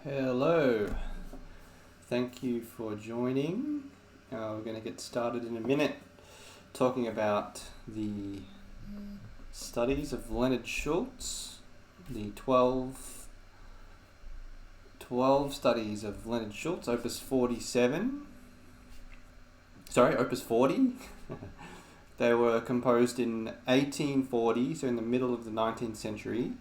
Hello, thank you for joining. We're going to get started in a minute talking about the studies of Leonard Schulz, the 12 studies of Leonard Schulz, opus 47. Opus 40. They were composed in 1840, so in the middle of the 19th century.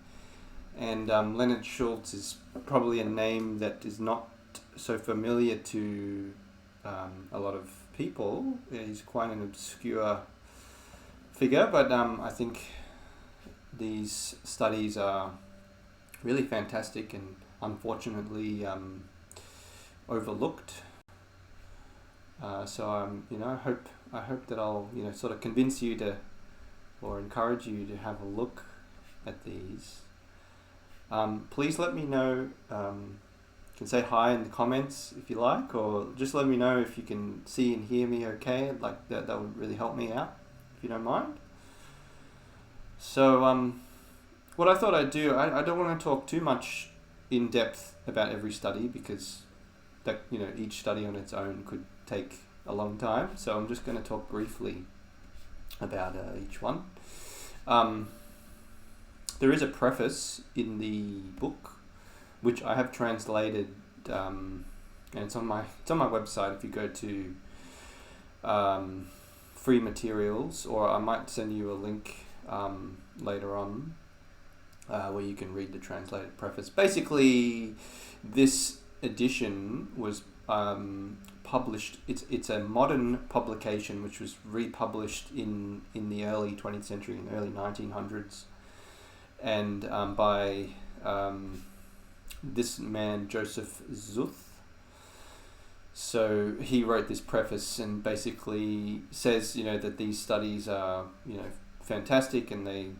And Leonard Schulz is probably a name that is not so familiar to a lot of people. He's quite an obscure figure, but I think these studies are really fantastic and unfortunately overlooked. I hope that I'll sort of convince you to, or encourage you to have a look at these. Please let me know. You can say hi in the comments if you like, or just let me know if you can see and hear me okay. Like that would really help me out, if you don't mind. So what I thought I'd do, I don't want to talk too much in depth about every study, because that each study on its own could take a long time. So I'm just going to talk briefly about each one. There is a preface in the book, which I have translated, and it's on my website. If you go to free materials, or I might send you a link later on where you can read the translated preface. Basically, this edition was published. It's a modern publication which was republished in the early 20th century, in the early 1900s. And by this man, Joseph Zuth. So he wrote this preface and basically says, that these studies are, fantastic, and they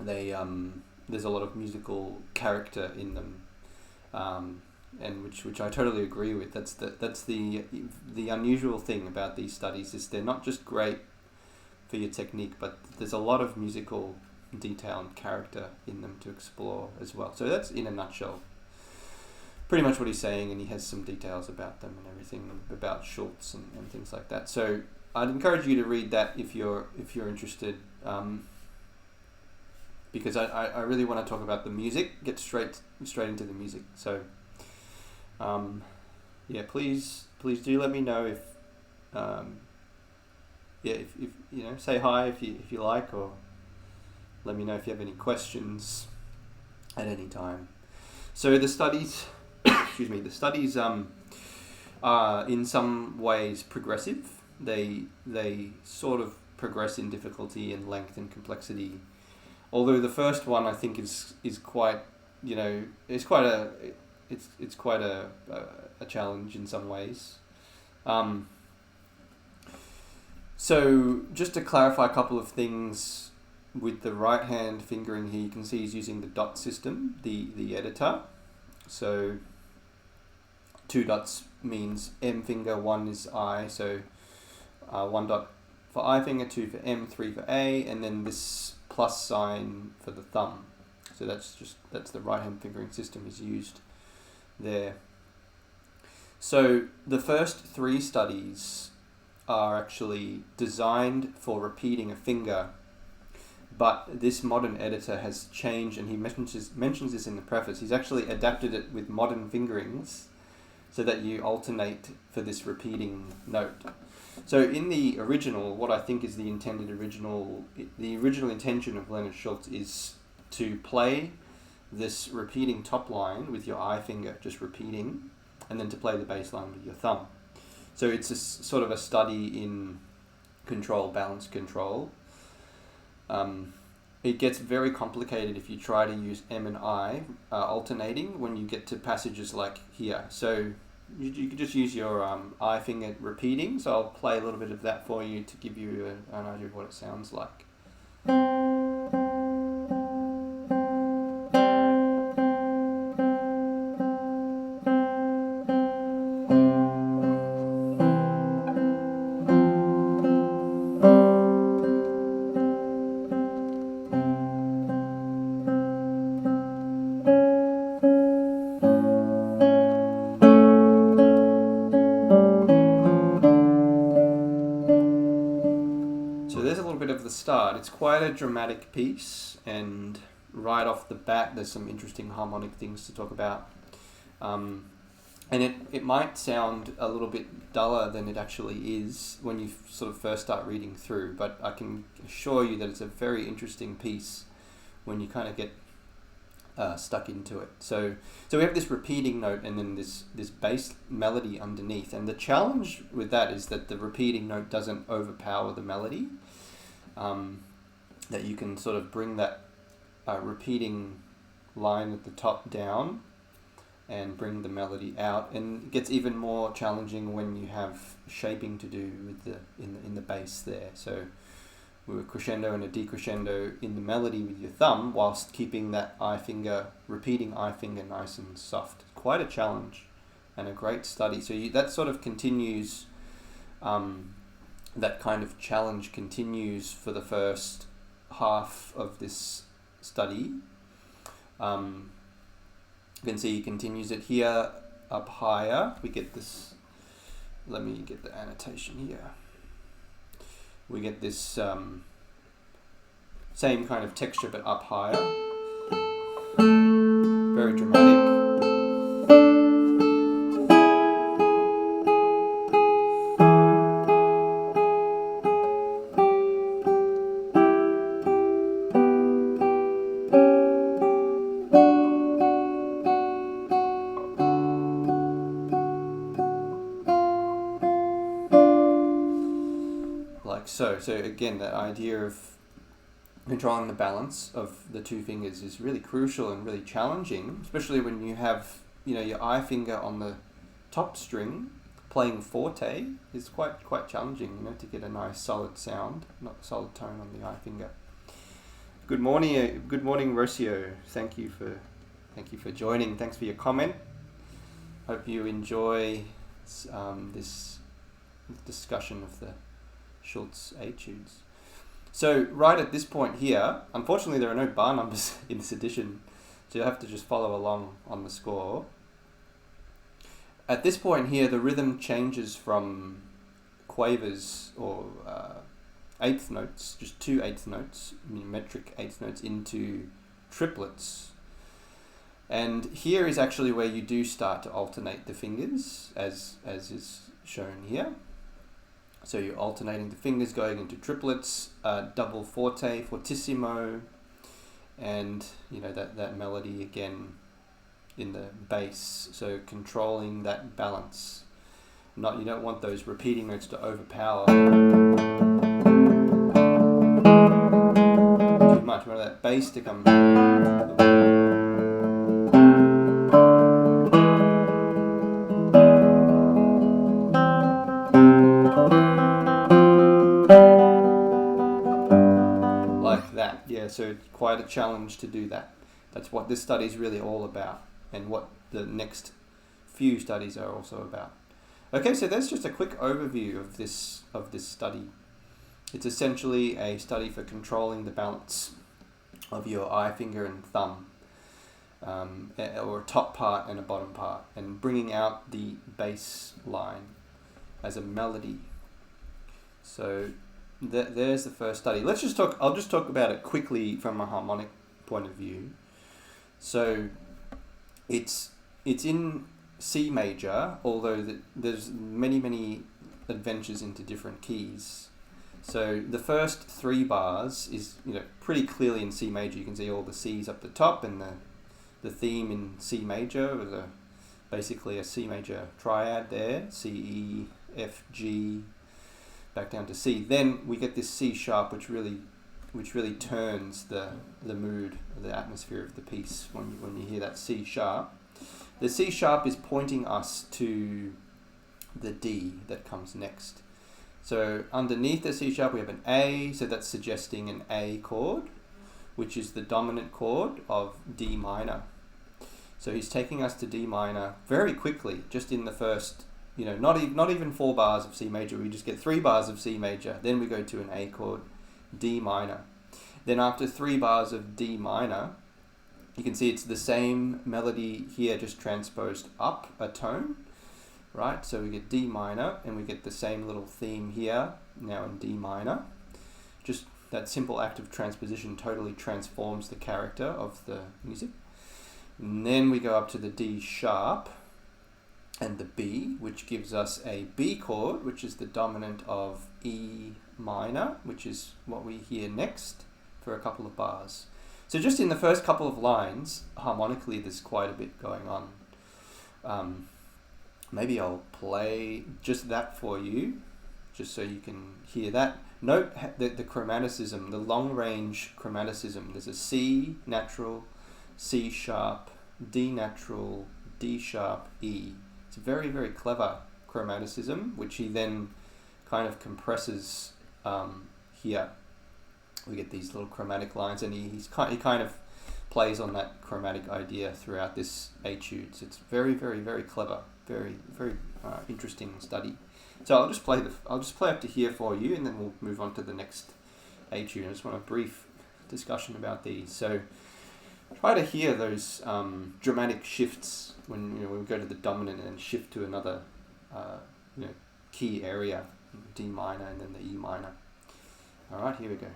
there's a lot of musical character in them, and which I totally agree with. That's the unusual thing about these studies, is they're not just great for your technique, but there's a lot of musical detail and character in them to explore as well. So that's, in a nutshell, pretty much what he's saying, and he has some details about them and everything, about Schulz and things like that. So I'd encourage you to read that if you're interested, because I really want to talk about the music, get straight into the music. So please do let me know if say hi if you like, or let me know if you have any questions at any time. So the studies, the studies are in some ways progressive. They sort of progress in difficulty and length and complexity. Although the first one, I think, is quite it's quite a challenge in some ways. So just to clarify a couple of things. With the right hand fingering here, you can see he's using the dot system, the editor. So 2 dots means M finger, 1 is I, so 1 dot for I finger, 2 for M, 3 for A, and then this plus sign for the thumb. So that's the right hand fingering system is used there. So the first 3 studies are actually designed for repeating a finger. But this modern editor has changed, and he mentions this in the preface. He's actually adapted it with modern fingerings so that you alternate for this repeating note. So in the original, what I think is the original intention of Leonard Schulz is to play this repeating top line with your I finger, just repeating, and then to play the bass line with your thumb. So it's a sort of a study in balance control. It gets very complicated if you try to use M and I alternating when you get to passages like here. So you can just use your I finger repeating. So I'll play a little bit of that for you to give you an idea of what it sounds like. But it's quite a dramatic piece, and right off the bat there's some interesting harmonic things to talk about. And it might sound a little bit duller than it actually is when you sort of first start reading through, but I can assure you that it's a very interesting piece when you kind of get stuck into it. So we have this repeating note and then this bass melody underneath, and the challenge with that is that the repeating note doesn't overpower the melody, that you can sort of bring that repeating line at the top down and bring the melody out, and it gets even more challenging when you have shaping to do with the in the bass there. So with a crescendo and a decrescendo in the melody with your thumb, whilst keeping that repeating eye finger nice and soft. Quite a challenge and a great study. So that sort of continues, that kind of challenge continues for the first half of this study. You can see he continues it here up higher. We get this, let me get the annotation here. We get this same kind of texture but up higher. Very dramatic. So again, that idea of controlling the balance of the two fingers is really crucial and really challenging, especially when you have, your eye finger on the top string playing forte is quite challenging, to get a nice solid sound, not solid tone on the eye finger. Good morning, Rocio. Thank you for joining. Thanks for your comment. Hope you enjoy this discussion of the Schulz etudes. So right at this point here, unfortunately there are no bar numbers in this edition, so you'll have to just follow along on the score. At this point here, the rhythm changes from quavers or eighth notes, just 2 eighth notes, metric eighth notes, into triplets. And here is actually where you do start to alternate the fingers, as is shown here. So you're alternating the fingers going into triplets, double forte, fortissimo, and that melody again in the bass. So controlling that balance. You don't want those repeating notes to overpower too much. You want that bass to come. So it's quite a challenge to do that. That's what this study is really all about, and what the next few studies are also about. Okay, so that's just a quick overview of this study. It's essentially a study for controlling the balance of your eye finger and thumb, or a top part and a bottom part, and bringing out the bass line as a melody. So there's the first study. I'll just talk about it quickly from a harmonic point of view. So it's in C major, although there's many adventures into different keys. So the first 3 bars is pretty clearly in C major. You can see all the C's up the top, and the theme in C major was basically a C major triad there, C, E, F, G, back down to C. Then we get this C sharp, which really turns the mood, the atmosphere of the piece when you hear that C sharp. The C sharp is pointing us to the D that comes next. So underneath the C sharp we have an A, so that's suggesting an A chord, which is the dominant chord of D minor. So he's taking us to D minor very quickly, just in the first, not even 4 bars of C major. We just get 3 bars of C major. Then we go to an A chord, D minor. Then after 3 bars of D minor, you can see it's the same melody here, just transposed up a tone, right? So we get D minor, and we get the same little theme here, now in D minor. that simple act of transposition totally transforms the character of the music. And then we go up to the D sharp and the B, which gives us a B chord, which is the dominant of E minor, which is what we hear next for a couple of bars. So just in the first couple of lines, harmonically, there's quite a bit going on. Maybe I'll play just that for you, just so you can hear that. Note that the chromaticism, the long-range chromaticism, there's a C natural, C sharp, D natural, D sharp, E. It's very, very clever chromaticism, which he then kind of compresses here. We get these little chromatic lines, and he kind of plays on that chromatic idea throughout this etude. So it's very, very, very clever, very, very interesting study. So I'll just play up to here for you, and then we'll move on to the next etude. I just want a brief discussion about these. So try to hear those dramatic shifts when we go to the dominant and then shift to another key area, D minor and then the E minor. All right, here we go.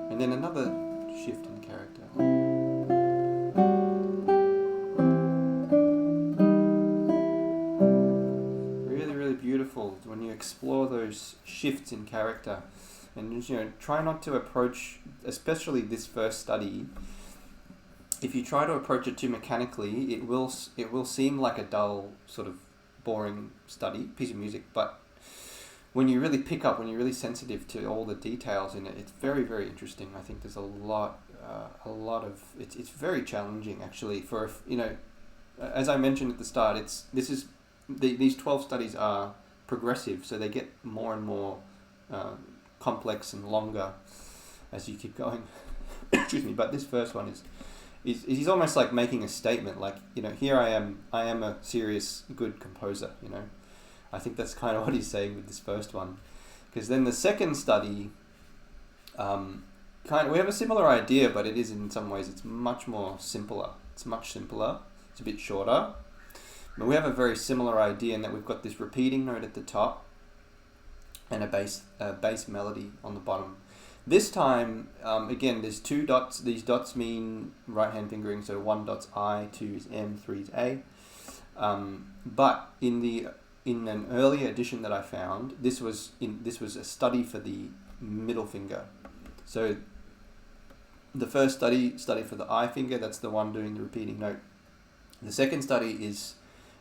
And then another shift in character. Really, really beautiful when you explore those shifts in character. And try not to approach, especially this first study, if you try to approach it too mechanically, it will seem like a dull, sort of boring piece of music, but when you really pick up, when you're really sensitive to all the details in it, it's very, very interesting. I think there's a lot of it's very challenging actually. For as I mentioned at the start, these 12 studies are progressive, so they get more and more complex and longer as you keep going. Excuse me. But this first one is he's almost like making a statement, like here I am a serious good composer. I think that's kind of what he's saying with this first one. Because then the second study, we have a similar idea, but it is in some ways, it's much more simpler. It's much simpler. It's a bit shorter. But we have a very similar idea in that we've got this repeating note at the top and a bass melody on the bottom. This time, again, there's two dots. These dots mean right-hand fingering, so 1 dot's I, 2 is M, 3 is A. But in an earlier edition that I found, this was a study for the middle finger. So the first study for the I finger, that's the one doing the repeating note. The second study is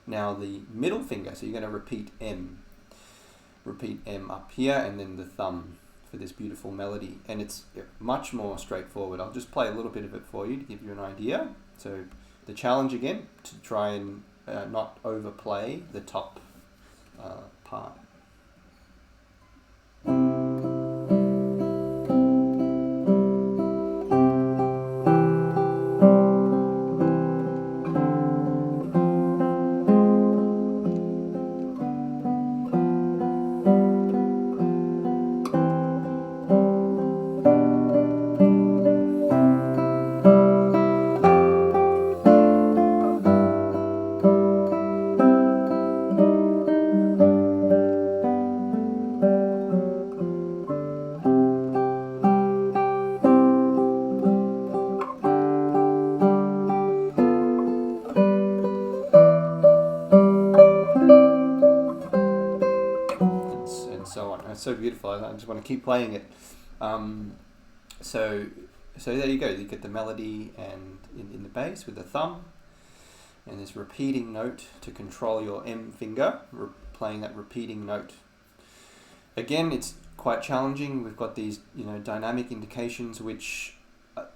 now the middle finger, so you're going to repeat M up here, and then the thumb for this beautiful melody. And it's much more straightforward. I'll just play a little bit of it for you to give you an idea. So the challenge again, to try and not overplay the top part. So on. It's so beautiful. I just want to keep playing it. So so there you go. You get the melody and in the bass with the thumb, and this repeating note to control your M finger, playing that repeating note. Again, it's quite challenging. We've got these, dynamic indications, which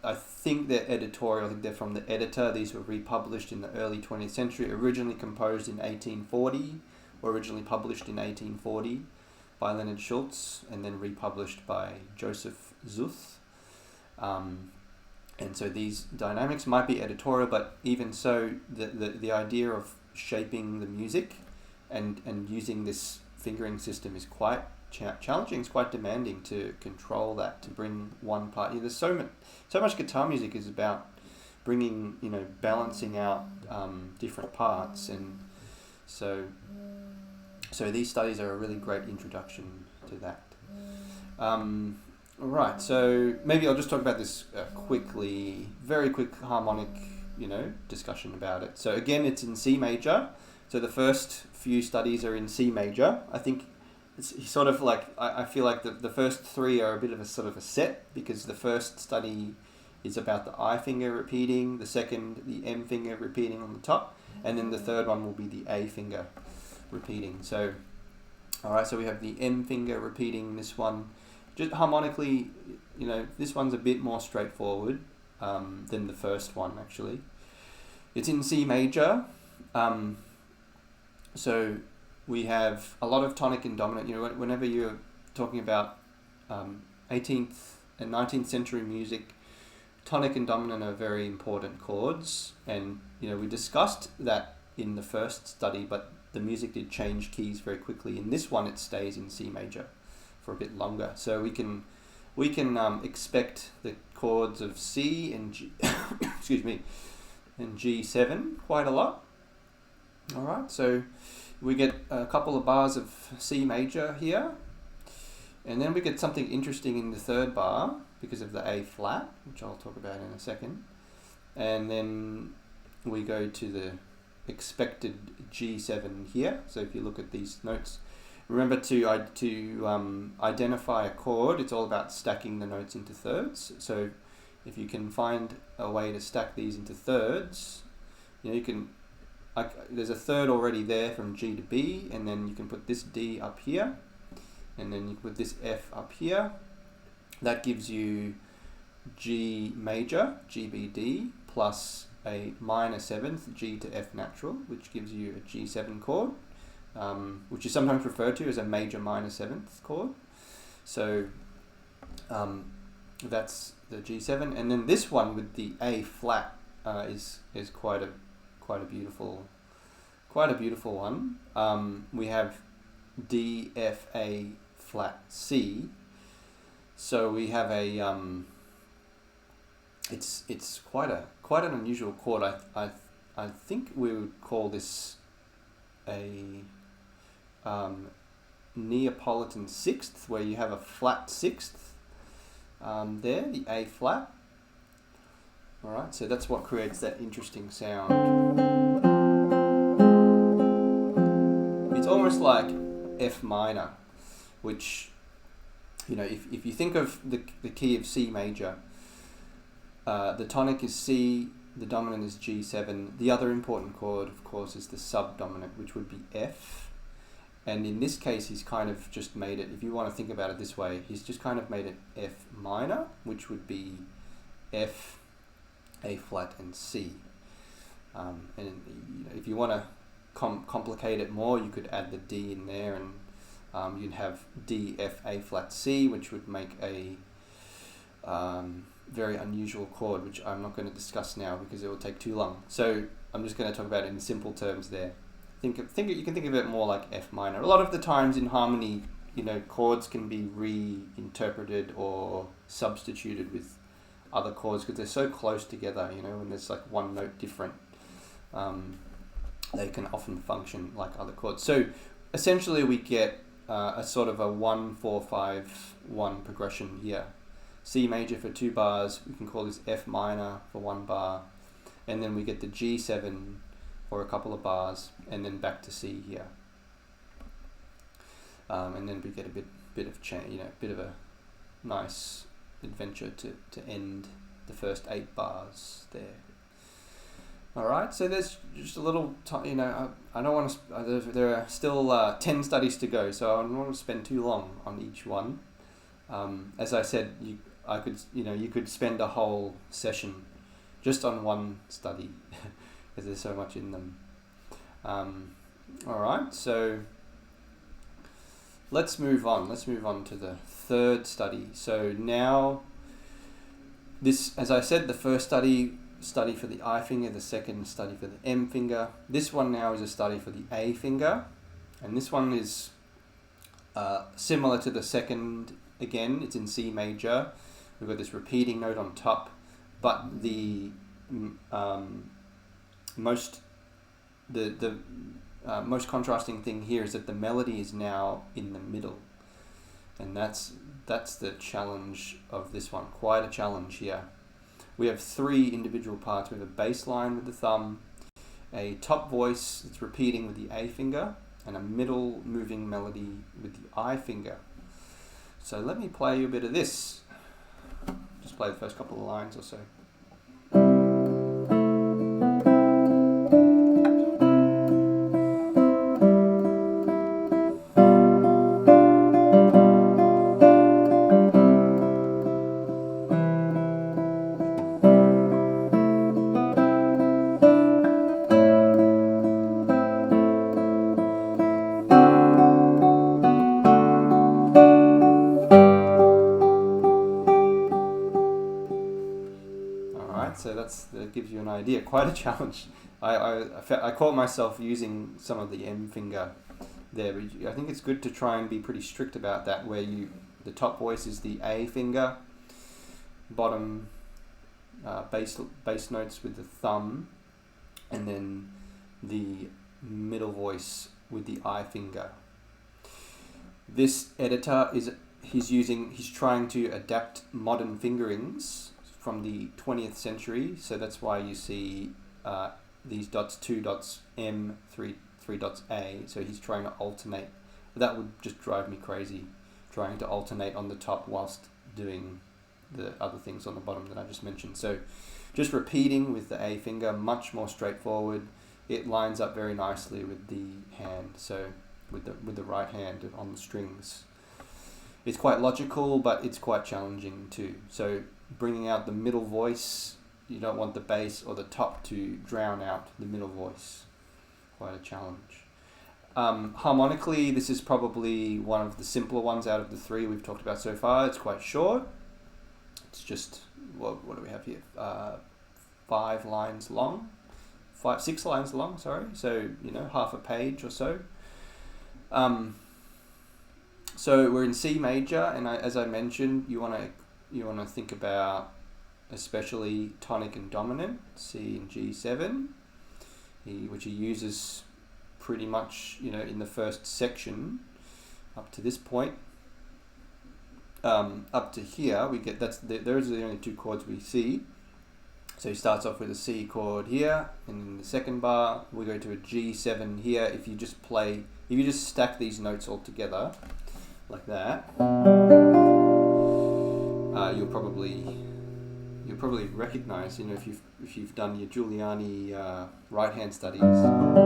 I think they're editorial. I think they're from the editor. These were republished in the early 20th century, originally composed in 1840, originally published in 1840 by Leonard Schulz, and then republished by Joseph Zuth. And so these dynamics might be editorial, but even so, the idea of shaping the music and using this fingering system is quite challenging. It's quite demanding to control that, to bring one part. There's so much guitar music is about bringing, balancing out different parts, and so these studies are a really great introduction to that. Right, so maybe I'll just talk about this quickly, very quick harmonic, discussion about it. So again, it's in C major. So the first few studies are in C major. I think it's sort of like, I feel like the first three are a bit of a sort of a set, because the first study is about the I finger repeating, the second, the M finger repeating on the top, and then the third one will be the A finger repeating. So, alright, so we have the M finger repeating this one. Just harmonically, this one's a bit more straightforward than the first one, actually. It's in C major. So we have a lot of tonic and dominant. Whenever you're talking about 18th and 19th century music, tonic and dominant are very important chords. And, we discussed that in the first study, but the music did change keys very quickly. In this one, it stays in C major for a bit longer, so we can expect the chords of C and G, excuse me, and G7 quite a lot. All right, so we get a couple of bars of C major here, and then we get something interesting in the third bar because of the A flat, which I'll talk about in a second, and then we go to the expected G7 here. So if you look at these notes, remember to identify a chord. It's all about stacking the notes into thirds. So if you can find a way to stack these into thirds, you can, there's a third already there from G to B, and then you can put this D up here, and then you put this F up here. That gives you G major, GBD, plus a minor seventh, G to F natural, which gives you a G7 chord. Which is sometimes referred to as a major minor seventh chord. So that's the G7, and then this one with the A flat is quite a beautiful one. We have D F A flat C. So we have a it's quite an unusual chord. I think we would call this a Neapolitan sixth, where you have a flat sixth there, the A flat. Alright, so that's what creates that interesting sound. It's almost like F minor, which, if you think of the key of C major, the tonic is C, the dominant is G7. The other important chord, of course, is the subdominant, which would be F. And in this case, he's kind of just made it, if you want to think about it this way, he's just kind of made it F minor, which would be F, A flat, and C. And if you want to complicate it more, you could add the D in there, and you'd have D, F, A flat, C, which would make a very unusual chord, which I'm not going to discuss now because it will take too long. So I'm just going to talk about it in simple terms there. You can think of it more like F minor. A lot of the times in harmony, chords can be reinterpreted or substituted with other chords because they're so close together. When there's like one note different, they can often function like other chords. So essentially, we get a sort of a 1-4-5-1 progression here. C major for 2 bars, we can call this F minor for 1 bar, and then we get the G7 for a couple of bars, and then back to C here. And then we get a bit of change, bit of a nice adventure to end the first 8 bars there. Alright, so there's just a little, I don't want to, there are still 10 studies to go, so I don't want to spend too long on each one. As I said, you could spend a whole session just on one study, because there's so much in them. Alright, so let's move on to the third study. So now, this, as I said, the first study for the I finger, the second study for the M finger. This one now is a study for the A finger, and this one is similar to the second. Again, it's in C major. We've got this repeating note on top, but the most contrasting thing here is that the melody is now in the middle, and that's the challenge of this one. Quite a challenge here. We have 3 individual parts. We have a bass line with the thumb, a top voice that's repeating with the A finger, and a middle moving melody with the I finger. So let me play you a bit of this. Just play the first couple of lines or so. So that gives you an idea. Quite a challenge. I caught myself using some of the M finger there, but I think it's good to try and be pretty strict about that, where the top voice is the A finger, bottom bass notes with the thumb, and then the middle voice with the I finger. This editor he's trying to adapt modern fingerings from the 20th century, so that's why you see these dots, 2 dots M, 3 dots A. So he's trying to alternate. That would just drive me crazy, trying to alternate on the top whilst doing the other things on the bottom that I just mentioned. So just repeating with the A finger, much more straightforward. It lines up very nicely with the hand, so with the right hand on the strings. It's quite logical, but it's quite challenging too. So bringing out the middle voice, you don't want the bass or the top to drown out the middle voice. Quite a challenge. Harmonically, this is probably one of the simpler ones out of the 3 we've talked about so far. It's quite short. It's just, what do we have here? 6 lines long, sorry. So, half a page or so. So we're in C major, and as I mentioned, you want to think about especially tonic and dominant, C and G7, which he uses pretty much, in the first section up to this point. Up to here, we get those are the only 2 chords we see. So he starts off with a C chord here, and in the second bar we go to a G7 here. If you just stack these notes all together like that, you'll probably recognize, if you've done your Giuliani right hand studies. Sometimes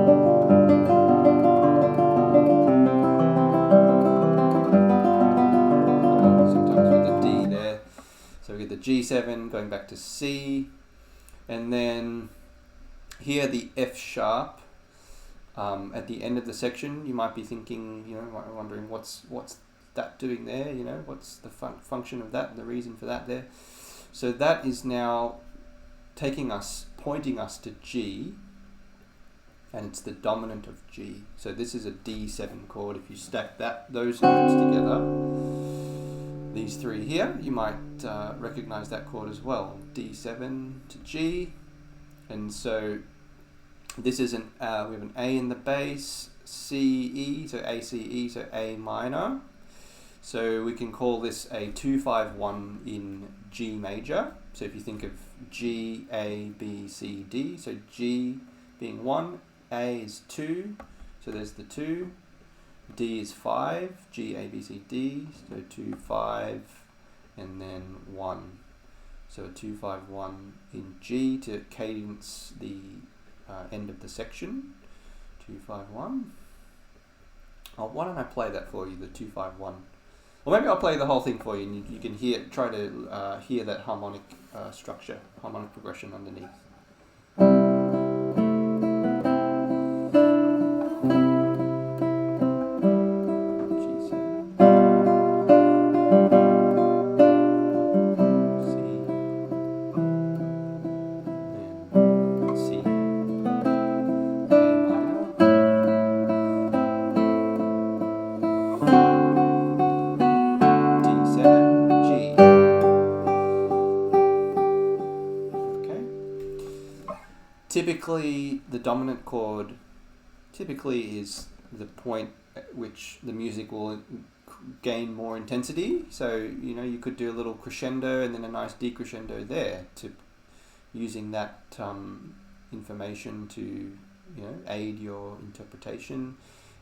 with the D there. So we get the G7 going back to C, and then here the F sharp. At the end of the section, you might be thinking, wondering what's that doing there? What's the function of that and the reason for that there? So that is now pointing us to G, and it's the dominant of G. So this is a D7 chord. If you stack those notes together, these 3 here, you might recognize that chord as well. D7 to G, and so this is we have an A in the bass, C, E, so A, C, E, so A minor. So we can call this a 2-5-1 in G major. So if you think of G, A, B, C, D, so G being 1, A is 2, so there's the 2, D is 5, G, A, B, C, D, so 2, 5, and then 1. So a 2-5-1 in G to cadence the end of the section. 2-5-1. Oh, why don't I play that for you, the 2-5-1? Or maybe I'll play the whole thing for you, and you can try to hear that harmonic structure, harmonic progression underneath. Typically, the dominant chord is the point at which the music will gain more intensity. So, you could do a little crescendo and then a nice decrescendo there, to using that information to, aid your interpretation.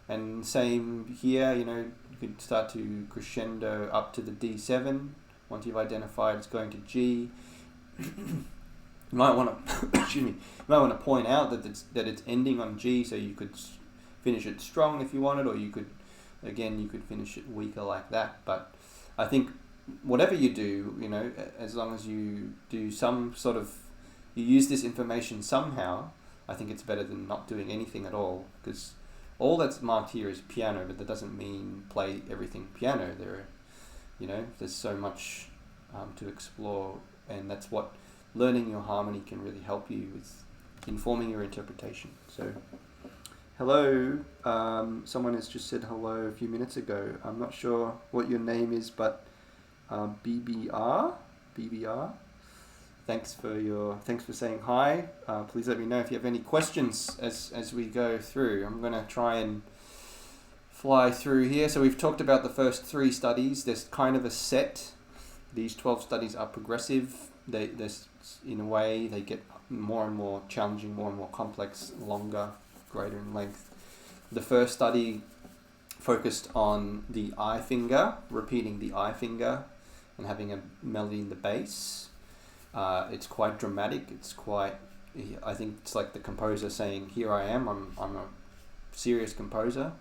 And same here, you could start to crescendo up to the D7 once you've identified it's going to G. You might want to point out that it's ending on G, so you could finish it strong if you wanted, or you could finish it weaker like that. But I think whatever you do, as long as you do some sort of, you use this information somehow, I think it's better than not doing anything at all, because all that's marked here is piano, but that doesn't mean play everything piano. There's so much to explore, and that's what learning your harmony can really help you with, informing your interpretation. So, hello, someone has just said hello a few minutes ago. I'm not sure what your name is, but BBR, thanks for saying hi. Please let me know if you have any questions as we go through. I'm going to try and fly through here. So we've talked about the first 3 studies. There's kind of a set. These 12 studies are progressive. In a way, they get more and more challenging, more and more complex, longer, greater in length. The first study focused on the I finger, repeating the I finger and having a melody in the bass. It's quite dramatic. I think it's like the composer saying, "Here I am, I'm a serious composer."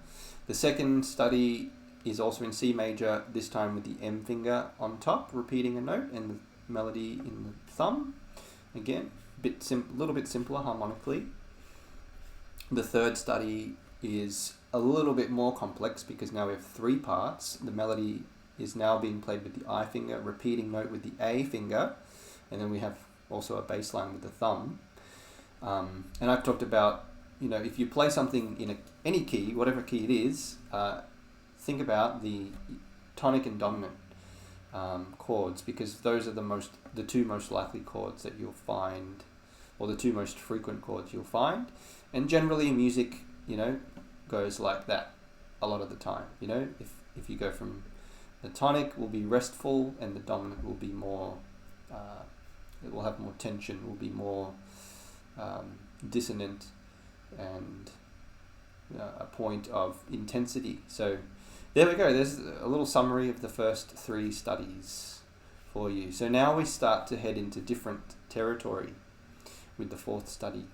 The second study is also in C major, this time with the M finger on top, repeating a note, and the melody in the thumb. Again, little bit simpler harmonically. The third study is a little bit more complex, because now we have 3 parts. The melody is now being played with the I finger, repeating note with the A finger, and then we have also a bass line with the thumb. And I've talked about, if you play something in any key, whatever key it is, think about the tonic and dominant chords, because those are the 2 most likely chords that you'll find, or the 2 most frequent chords you'll find. And generally music, goes like that a lot of the time. If you go from, the tonic will be restful and the dominant will be more, it will have more tension, will be more dissonant, and a point of intensity. So there we go. There's a little summary of the first 3 studies for you. So now we start to head into different territory with the 4th study.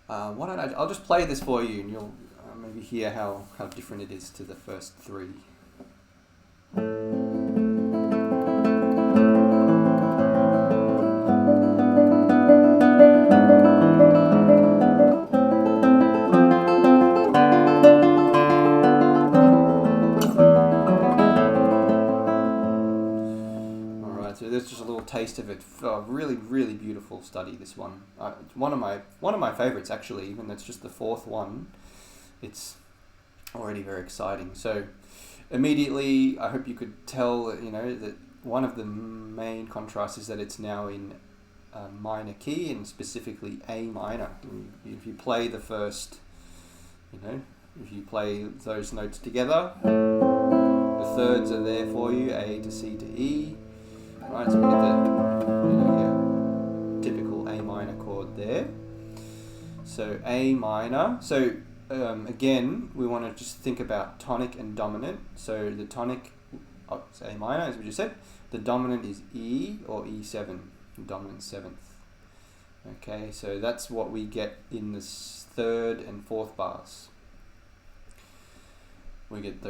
I'll just play this for you, and you'll maybe hear how different it is to the first 3. Taste of it. Really, really beautiful study, this one. One of my favorites, actually, even though it's just the 4th one. It's already very exciting. So immediately, I hope you could tell that one of the main contrasts is that it's now in a minor key, and specifically A minor. If you play the first, if you play those notes together, the thirds are there for you, A to C to E. Right, so we get the typical A minor chord there. So A minor. So again, we want to just think about tonic and dominant. So the tonic, it's A minor, as we just said. the dominant is E or E7, the dominant seventh. Okay, so that's what we get in the third and fourth bars. We get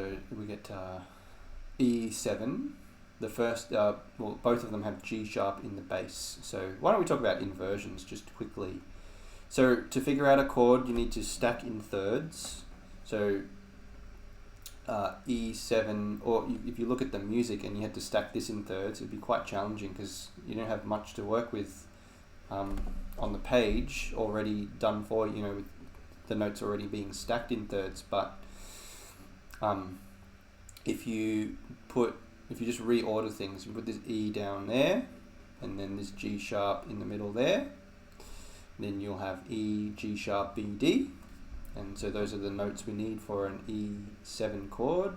E7. The first, both of them have G sharp in the bass. So why don't we talk about inversions just quickly? So to figure out a chord, you need to stack in thirds. So E7, or if you look at the music and you had to stack this in thirds, it'd be quite challenging because you don't have much to work with on the page already done for you, with the notes already being stacked in thirds. But if you just reorder things, you put this E down there, and then this G sharp in the middle there, then you'll have E, G sharp, B, D, and so those are the notes we need for an E7 chord.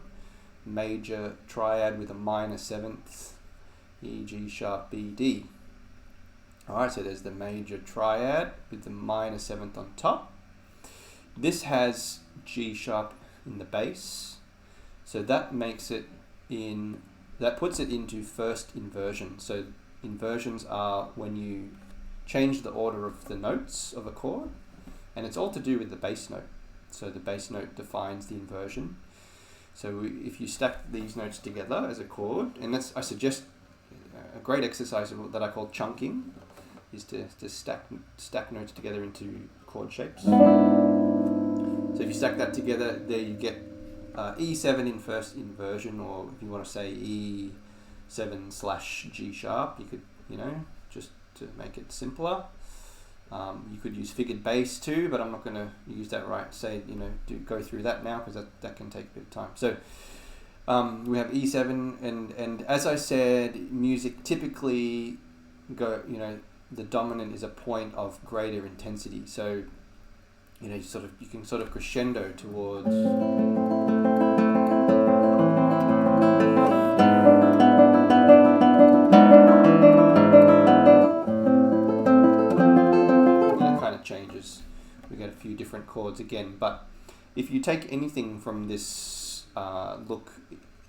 Major triad with a minor seventh, E, G sharp, B, D. Alright, so there's the major triad with the minor seventh on top. This has G sharp in the bass, so that puts it into first inversion. So inversions are when you change the order of the notes of a chord, and it's all to do with the bass note. So the bass note defines the inversion. So if you stack these notes together as a chord, and I suggest a great exercise that I call chunking, is to stack notes together into chord shapes. So if you stack that together, there you get E7 in first inversion, or if you want to say E7/G sharp, you could, just to make it simpler. You could use figured bass too, but I'm not going to use that go through that now because that can take a bit of time. So we have E7, and as I said, music typically the dominant is a point of greater intensity. So you can sort of crescendo towards. Changes. We get a few different chords again, but if you take anything from this look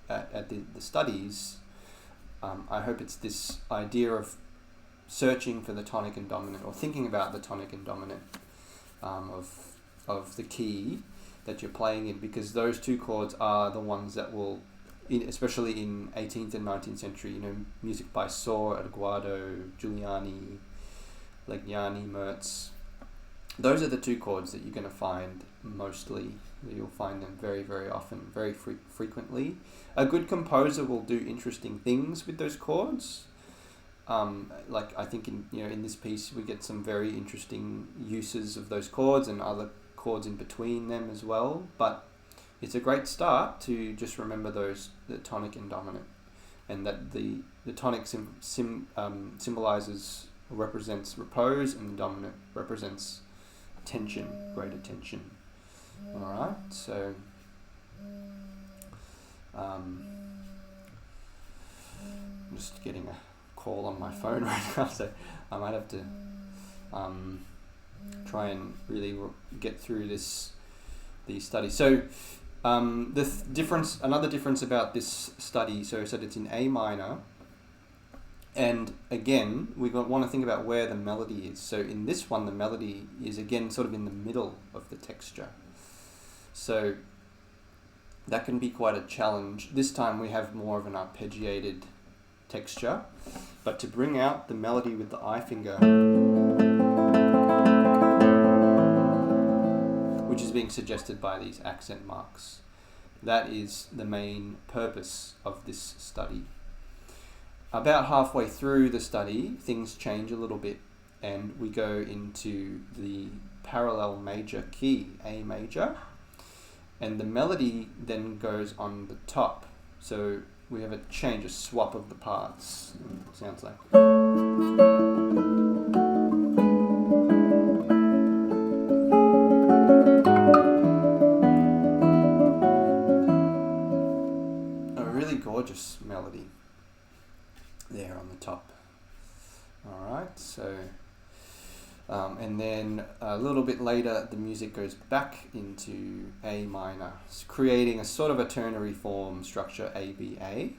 at the studies, I hope it's this idea of searching for the tonic and dominant, or thinking about the tonic and dominant of the key that you're playing in, because those two chords are the ones that will, especially in 18th and 19th century, music by Sohr, Eduardo, Giuliani, Legnani, Mertz. Those are the two chords that you're going to find mostly. You'll find them very, very often, very frequently. A good composer will do interesting things with those chords. Like I think in this piece we get some very interesting uses of those chords and other chords in between them as well. But it's a great start to just remember the tonic and dominant, and that the tonic symbolizes, represents repose, and the dominant represents tension, greater tension. Alright, so I'm just getting a call on my phone right now, so I might have to try and really get through these studies. So another difference about this study, so it's in A minor. And again, we want to think about where the melody is. So in this one, the melody is again sort of in the middle of the texture. So that can be quite a challenge. This time we have more of an arpeggiated texture. But to bring out the melody with the eye finger, which is being suggested by these accent marks, that is the main purpose of this study. About halfway through the study, things change a little bit, and we go into the parallel major key, A major, and the melody then goes on the top. So we have a swap of the parts. It sounds like. A really gorgeous melody there on the top. Alright, so and then a little bit later the music goes back into A minor, creating a sort of a ternary form structure, ABA.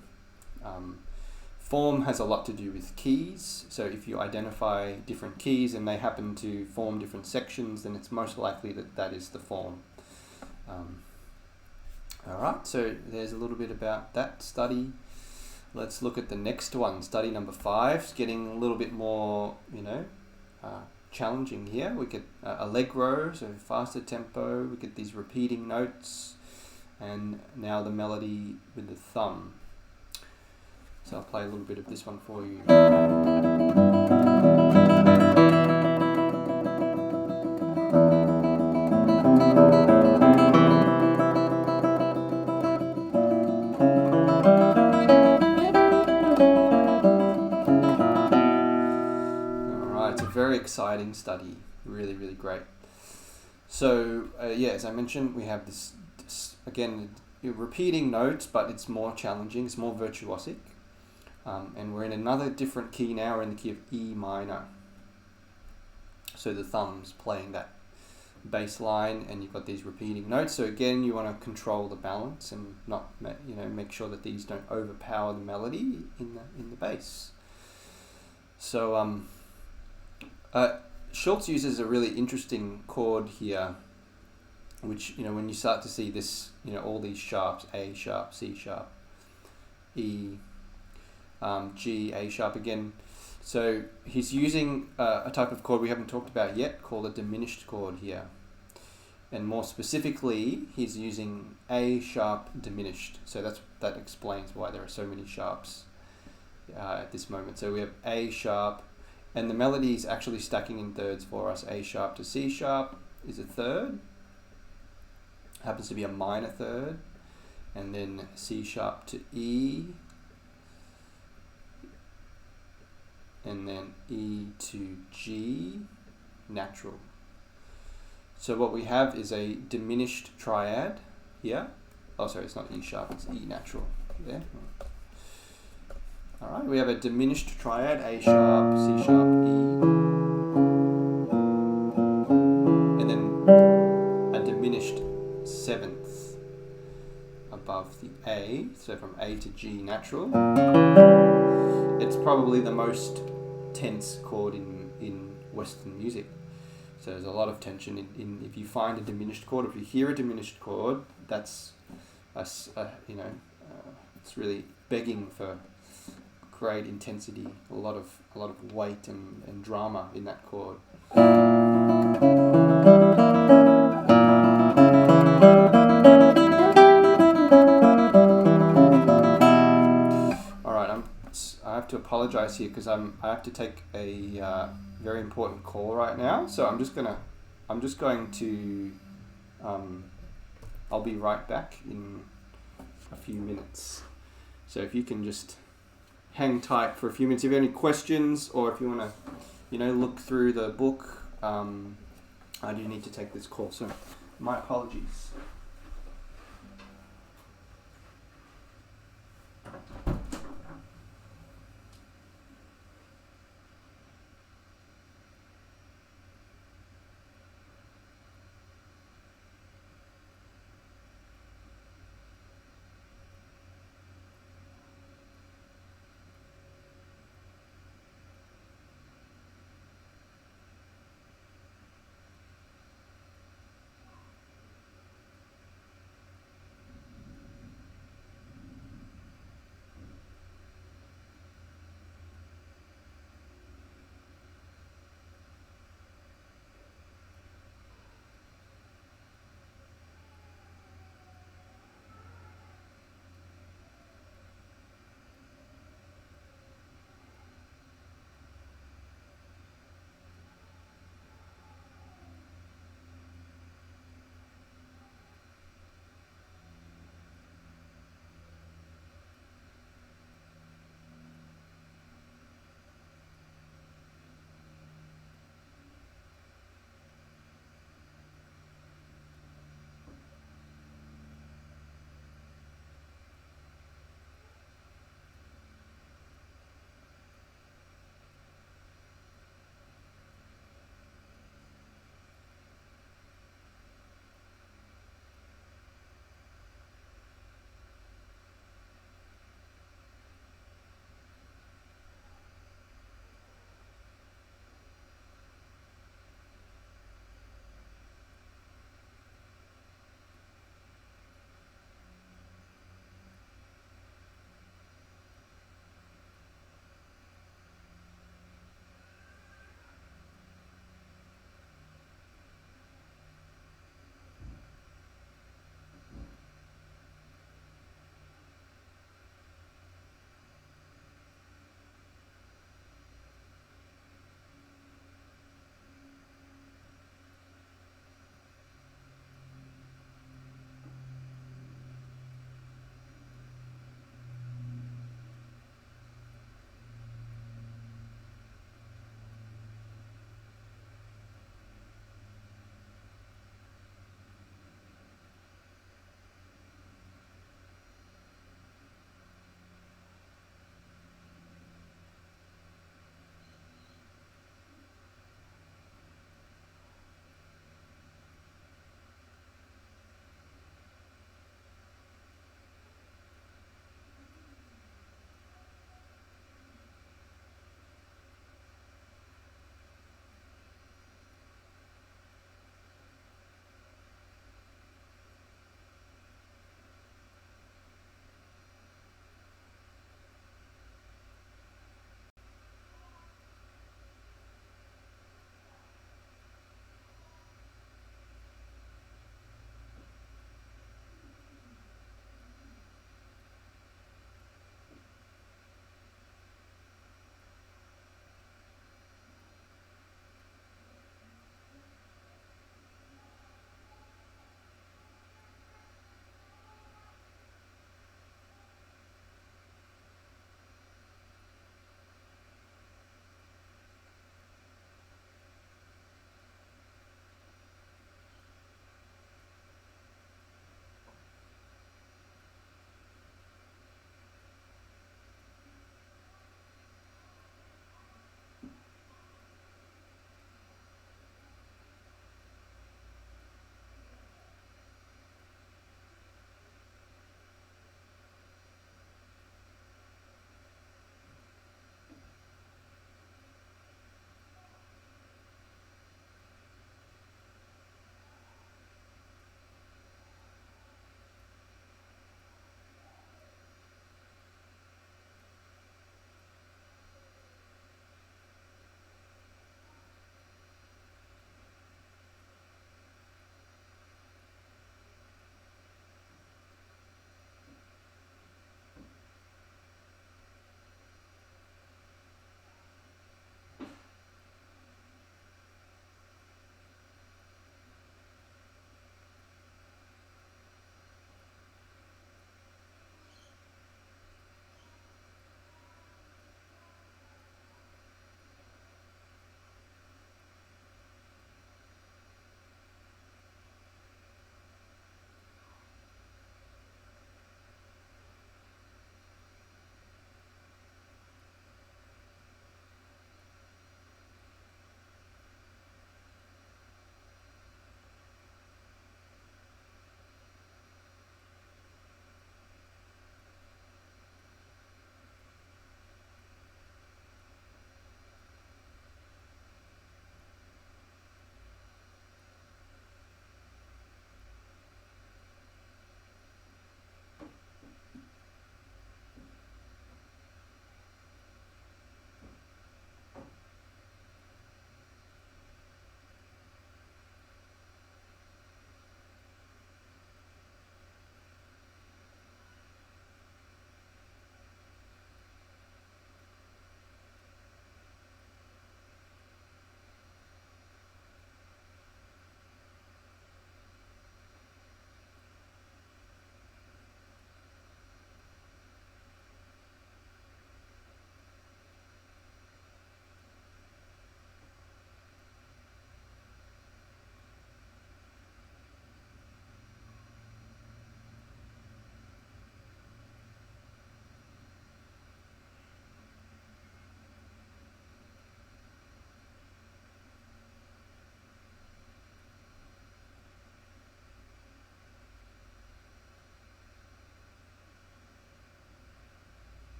Form has a lot to do with keys, so if you identify different keys and they happen to form different sections, then it's most likely that that is the form. Alright, so there's a little bit about that study. Let's look at the next one, study number 5. It's getting a little bit more, challenging here. We get allegro, so faster tempo, we get these repeating notes, and now the melody with the thumb. So I'll play a little bit of this one for you. Alright, it's a very exciting study. Really, really great. So, as I mentioned, we have this again, repeating notes, but it's more challenging, it's more virtuosic. And we're in another different key now. We're in the key of E minor. So the thumb's playing that bass line, and you've got these repeating notes. So again, you want to control the balance and not, make sure that these don't overpower the melody in the bass. So Schulz uses a really interesting chord here, which when you start to see this, all these sharps, A sharp, C sharp, E. G, A sharp again. So he's using a type of chord we haven't talked about yet called a diminished chord here. And more specifically, he's using A sharp diminished. So that explains why there are so many sharps at this moment. So we have A sharp, and the melody is actually stacking in thirds for us. A sharp to C sharp is a third. Happens to be a minor third. And then C sharp to E. And then E to G, natural. So what we have is a diminished triad here. Oh, sorry, it's not E sharp, it's E natural. There. All right, we have a diminished triad, A sharp, C sharp, E. And then a diminished seventh above the A, so from A to G natural. It's probably the most tense chord in Western music. So there's a lot of tension in if you find a diminished chord, if you hear a diminished chord, that's it's really begging for great intensity, a lot of weight and drama in that chord. I have to apologize here because I have to take a very important call right now. So I'm just going to I'll be right back in a few minutes. So if you can just hang tight for a few minutes. If you have any questions, or if you want to look through the book, I do need to take this call. So my apologies.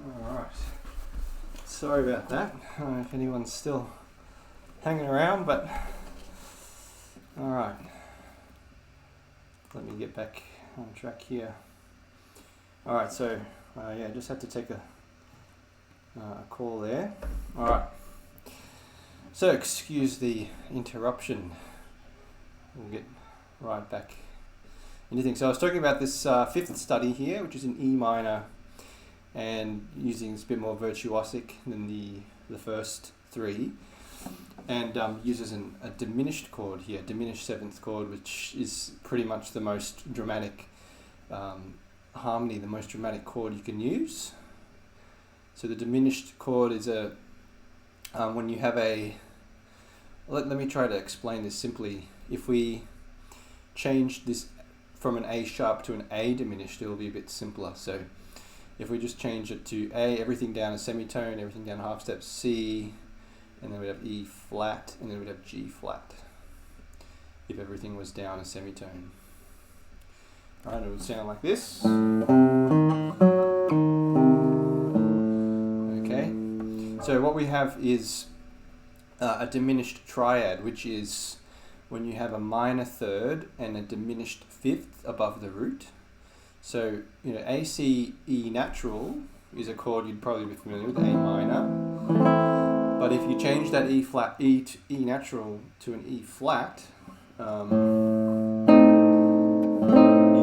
Alright. Sorry about that. I don't know if anyone's still hanging around, but alright. Let me get back on track here. Alright, so yeah, just had to take a call there. Alright. So excuse the interruption. We'll get right back into things. So I was talking about this fifth study here, which is in E minor, and using it's a bit more virtuosic than the first three, and uses a diminished chord here, diminished seventh chord, which is pretty much the most dramatic harmony, the most dramatic chord you can use. So the diminished chord is when you have let me try to explain this simply. If we change this from an A sharp to an A diminished, it will be a bit simpler. So if we just change it to A, everything down a semitone, everything down a half step, C, and then we'd have E flat, and then we'd have G flat, if everything was down a semitone. Alright, it would sound like this. Okay, so what we have is a diminished triad, which is when you have a minor third and a diminished fifth above the root. So, A, C, E natural is a chord you'd probably be familiar with, A minor. But if you change that E natural to an E flat, you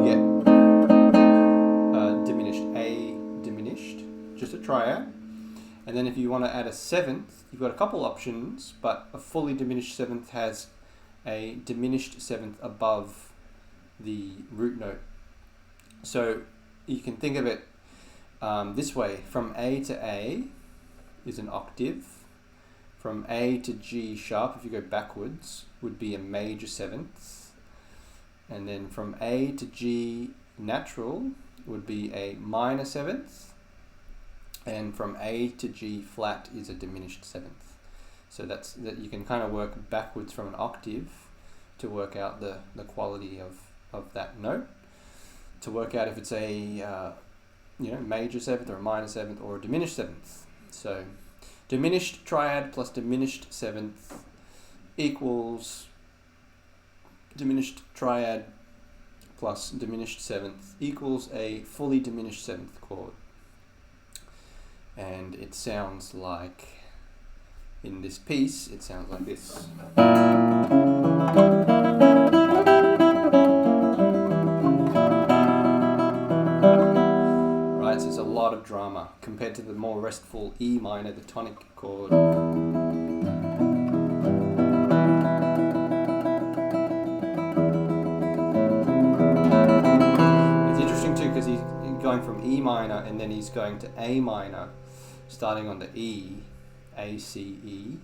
get diminished A diminished, just a triad. And then if you want to add a seventh, you've got a couple options, but a fully diminished seventh has a diminished seventh above the root note. So you can think of it this way. From A to A is an octave. From A to G sharp, if you go backwards, would be a major seventh. And then from A to G natural would be a minor seventh. And from A to G flat is a diminished seventh. So that you can kind of work backwards from an octave to work out the quality of that note, to work out if it's a major seventh or a minor seventh or a diminished seventh. So diminished triad plus diminished seventh equals diminished triad plus diminished seventh equals a fully diminished seventh chord. And it sounds like, in this piece, it sounds like this. Right, so there's a lot of drama compared to the more restful E minor, the tonic chord. It's interesting too because he's going from E minor and then he's going to A minor, starting on the E, A, C, E.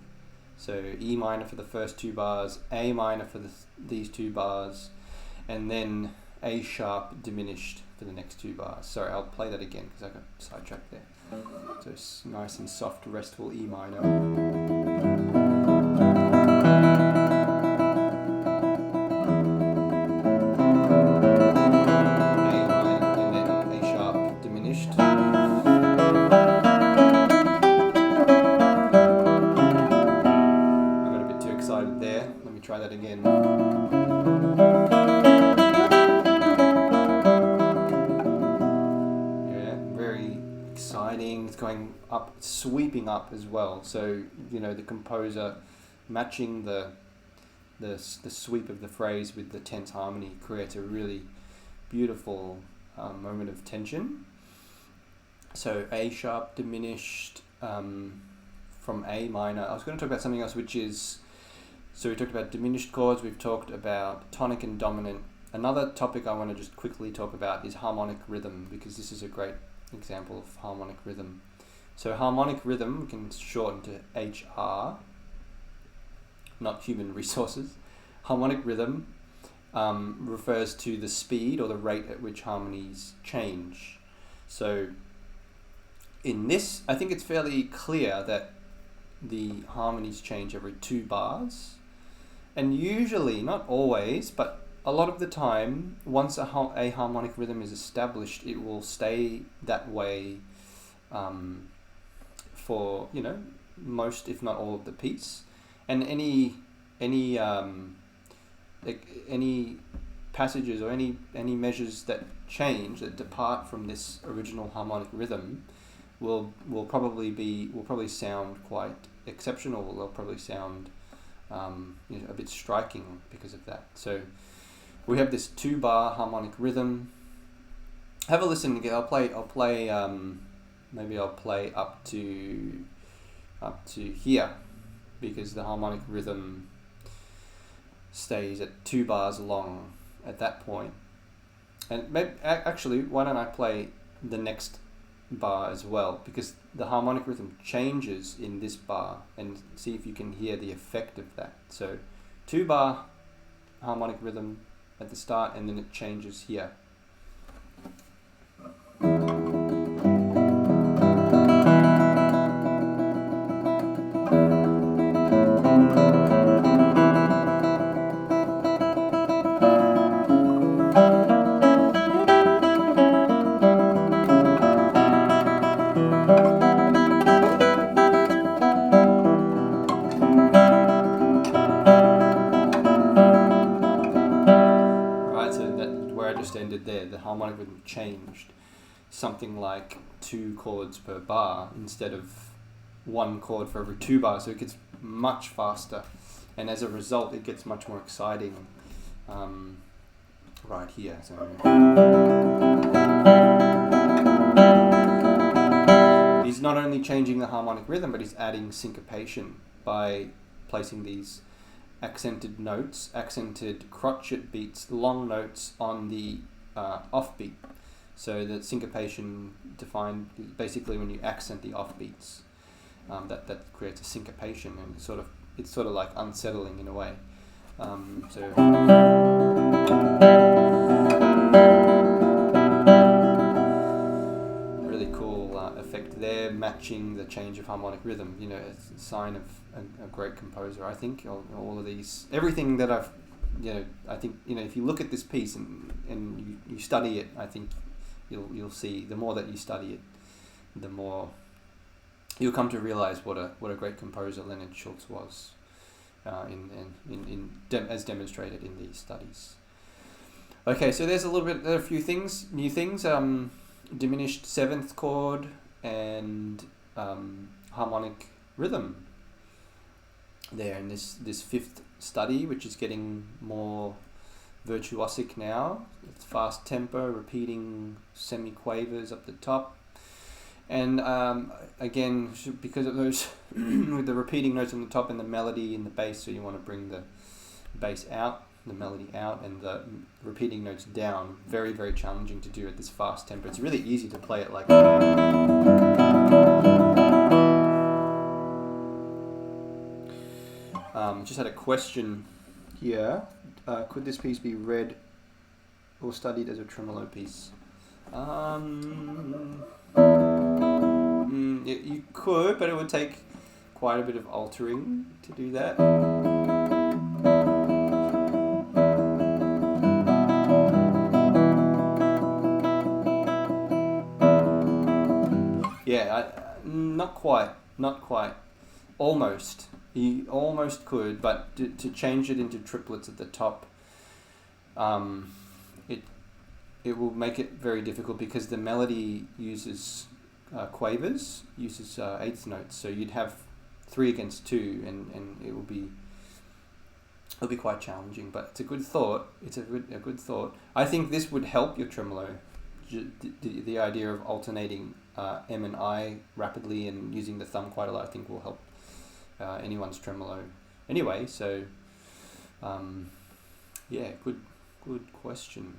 So E minor for the first two bars, A minor for these two bars, and then A sharp diminished for the next two bars. Sorry, I'll play that again because I got sidetracked there. So it's nice and soft, restful E minor. Try that again. Yeah, very exciting. It's going up, sweeping up as well. So the composer matching the sweep of the phrase with the tense harmony creates a really beautiful moment of tension. So A sharp diminished from A minor. I was going to talk about something else, which is. So we talked about diminished chords, we've talked about tonic and dominant. Another topic I want to just quickly talk about is harmonic rhythm, because this is a great example of harmonic rhythm. So harmonic rhythm, we can shorten to HR, not human resources. Harmonic rhythm refers to the speed or the rate at which harmonies change. So in this, I think it's fairly clear that the harmonies change every 2 bars. And usually, not always, but a lot of the time, once a harmonic rhythm is established, it will stay that way for, you know, most, if not all, of the piece. And any passages or any measures that change, that depart from this original harmonic rhythm, will probably sound quite exceptional. They'll probably sound you know, a bit striking because of that. So we have this 2-bar harmonic rhythm. Have a listen again. I'll play maybe I'll play up to here, because the harmonic rhythm stays at 2 bars long at that point. And maybe, actually, why don't I play the next bar as well, because the harmonic rhythm changes in this bar, and see if you can hear the effect of that. So 2-bar harmonic rhythm at the start, and then it changes here. There, the harmonic rhythm changed, something like 2 chords per bar instead of 1 chord for every 2 bars, so it gets much faster, and as a result it gets much more exciting right here. So he's not only changing the harmonic rhythm, but he's adding syncopation by placing these accented notes, accented crotchet beats, long notes on the offbeat. So the syncopation defined basically when you accent the offbeats, that creates a syncopation, and it's sort of like unsettling in a way. Really cool effect there, matching the change of harmonic rhythm. You know, it's a sign of a great composer, I think. All of these, everything that I've, you know, I think, you know, if you look at this piece and you study it, I think you'll see, the more that you study it, the more you'll come to realize what a great composer Leonard Schulz was, as demonstrated in these studies. Okay, so there are a few things, new things, diminished 7th chord and harmonic rhythm there in this 5th study, which is getting more virtuosic now. It's fast tempo, repeating semiquavers up the top, and again, because of those with the repeating notes on the top and the melody in the bass, so you want to bring the bass out, the melody out, and the repeating notes down. Very, very challenging to do at this fast tempo. It's really easy to play it like just had a question here. Could this piece be read or studied as a tremolo piece? You could, but it would take quite a bit of altering to do that. Not quite. Almost. You almost could, but to change it into triplets at the top, it will make it very difficult, because the melody uses quavers, uses eighth notes. So you'd have 3 against 2, and it'll be quite challenging. But it's a good thought. It's a good thought. I think this would help your tremolo. The idea of alternating M and I rapidly and using the thumb quite a lot, I think, will help anyone's tremolo anyway. So good question.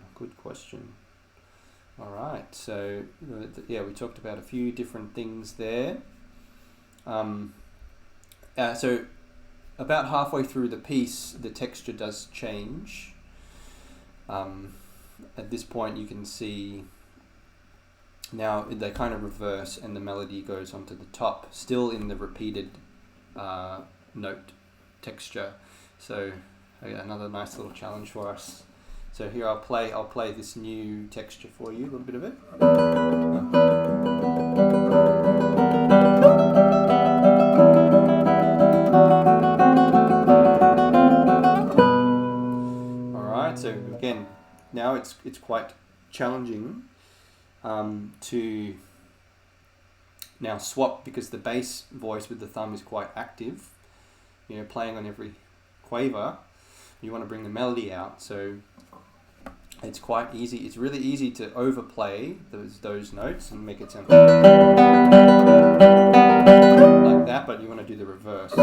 All right, so we talked about a few different things there. So about halfway through the piece, the texture does change. At this point, you can see now they kind of reverse, and the melody goes onto the top, still in the repeated note texture. So another nice little challenge for us So here I'll play this new texture for you, a little bit of it. Alright, so again, now it's quite challenging to now swap, because the bass voice with the thumb is quite active, you know, playing on every quaver. You want to bring the melody out, so it's quite easy. It's really easy to overplay those notes and make it sound like that, but you want to do the reverse.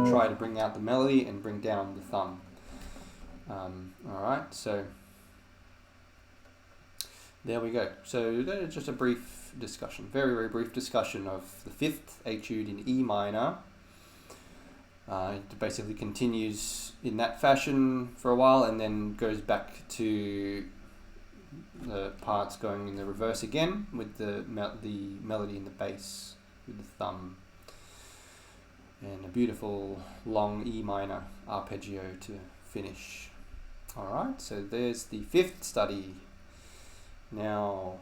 Try to bring out the melody and bring down the thumb. Alright, so there we go. So that's just a brief discussion, very, very brief discussion of the fifth etude in E minor. It basically continues in that fashion for a while and then goes back to the parts going in the reverse again with the melody in the bass with the thumb. And a beautiful long E minor arpeggio to finish. Alright, so there's the fifth study. Now,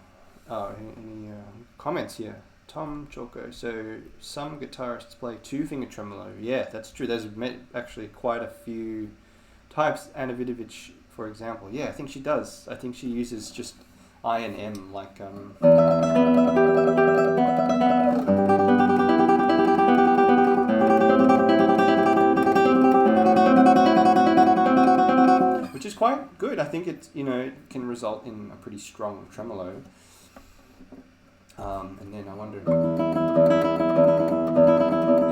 any comments here? Tom Choco. So some guitarists play two-finger tremolo. Yeah, that's true. There's actually quite a few types. Anna Vidovich, for example. Yeah, I think she does. I think she uses just I and M, like which is quite good. I think it can result in a pretty strong tremolo. And then I wonder,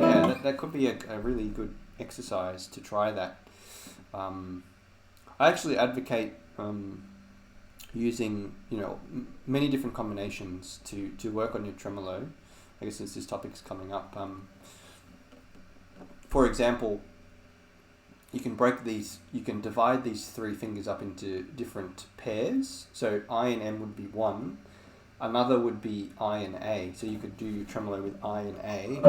yeah, that could be a really good exercise to try that. I actually advocate using many different combinations to work on your tremolo. I guess since this topic's coming up, for example, you can divide these three fingers up into different pairs. So I and M would be one. Another would be I and A. So you could do tremolo with I and A.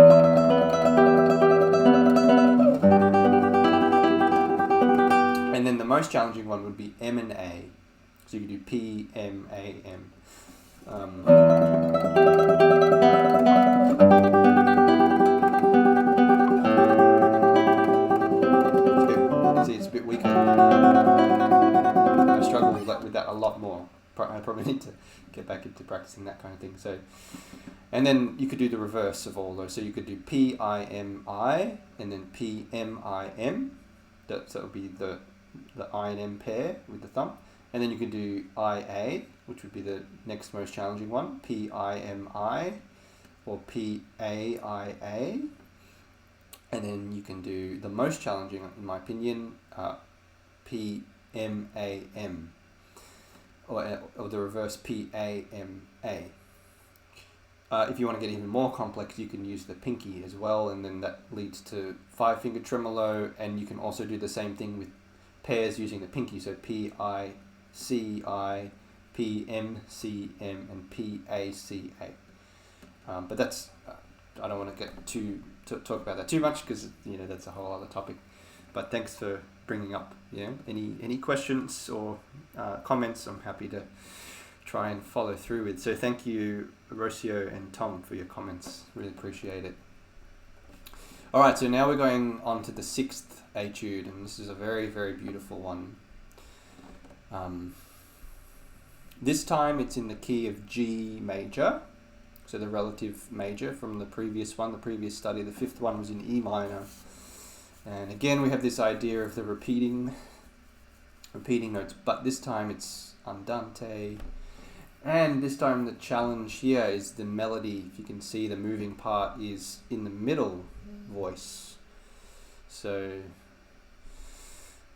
And then the most challenging one would be M and A. So you could do P, M, A, M. It's a bit weaker. I struggle with that a lot more. I probably need to get back into practicing that kind of thing. So, and then you could do the reverse of all those. So you could do P, I, M, I, and then P, M, I, M. So that would be the I and M pair with the thumb. And then you could do I, A, which would be the next most challenging one. P, I, M, I, or P, A, I, A. And then you can do the most challenging, in my opinion, P, M, A, M. Or the reverse P, A, M, A. If you want to get even more complex, you can use the pinky as well, and then that leads to five-finger tremolo, and you can also do the same thing with pairs using the pinky, so P, I, C, I, P, M, C, M, and P, A, C, A. But that's, I don't want to get talk about that too much, because that's a whole other topic. But thanks for bringing up any questions or comments. I'm happy to try and follow through with. So thank you, Rocio and Tom, for your comments. Really appreciate it. All right, so now we're going on to the sixth etude, and this is a very, very beautiful one. This time it's in the key of G major, so the relative major from the previous study. The fifth one was in E minor. And again, we have this idea of the repeating notes, but this time it's andante. And this time the challenge here is the melody. If you can see, the moving part is in the middle voice. So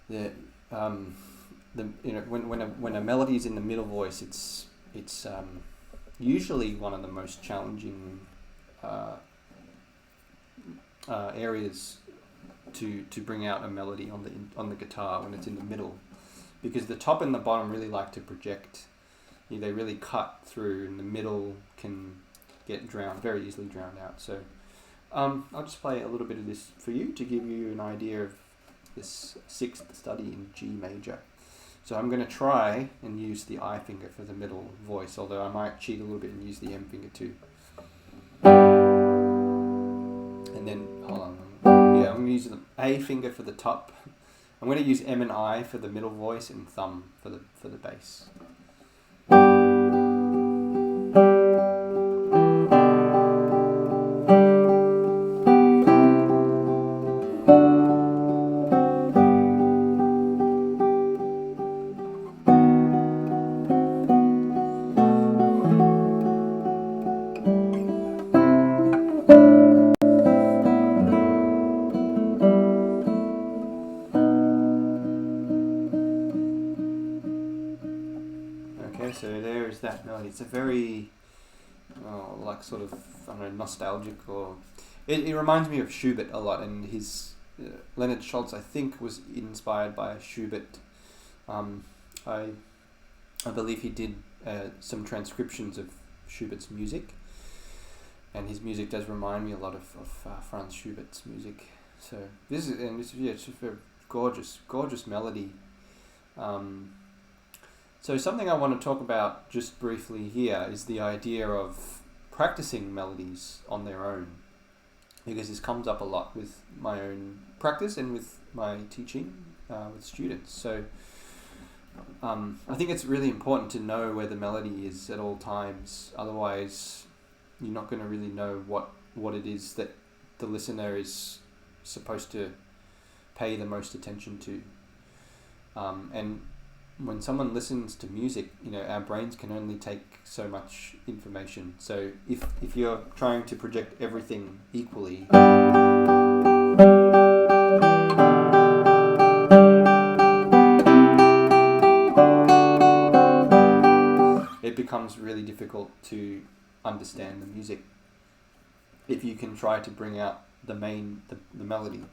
when a melody is in the middle voice, it's usually one of the most challenging areas to bring out a melody on the guitar when it's in the middle, because the top and the bottom really like to project. They really cut through, and the middle can get very easily drowned out. So I'll just play a little bit of this for you to give you an idea of this sixth study in G major. So I'm going to try and use the I finger for the middle voice, although I might cheat a little bit and use the M finger too. And then, hold on. Yeah, I'm going to use the A finger for the top. I'm going to use M and I for the middle voice and thumb for the bass. So there's that melody. It's a very, like sort of, I don't know, nostalgic, or it reminds me of Schubert a lot, and his Leonard Schulz, I think, was inspired by Schubert. I believe he did some transcriptions of Schubert's music, and his music does remind me a lot of Franz Schubert's music. So this is it's just a gorgeous melody. So something I want to talk about just briefly here is the idea of practicing melodies on their own, because this comes up a lot with my own practice and with my teaching with students. So I think it's really important to know where the melody is at all times. Otherwise, you're not going to really know what it is that the listener is supposed to pay the most attention to. And when someone listens to music, our brains can only take so much information. So if you're trying to project everything equally, it becomes really difficult to understand the music. If you can try to bring out the melody.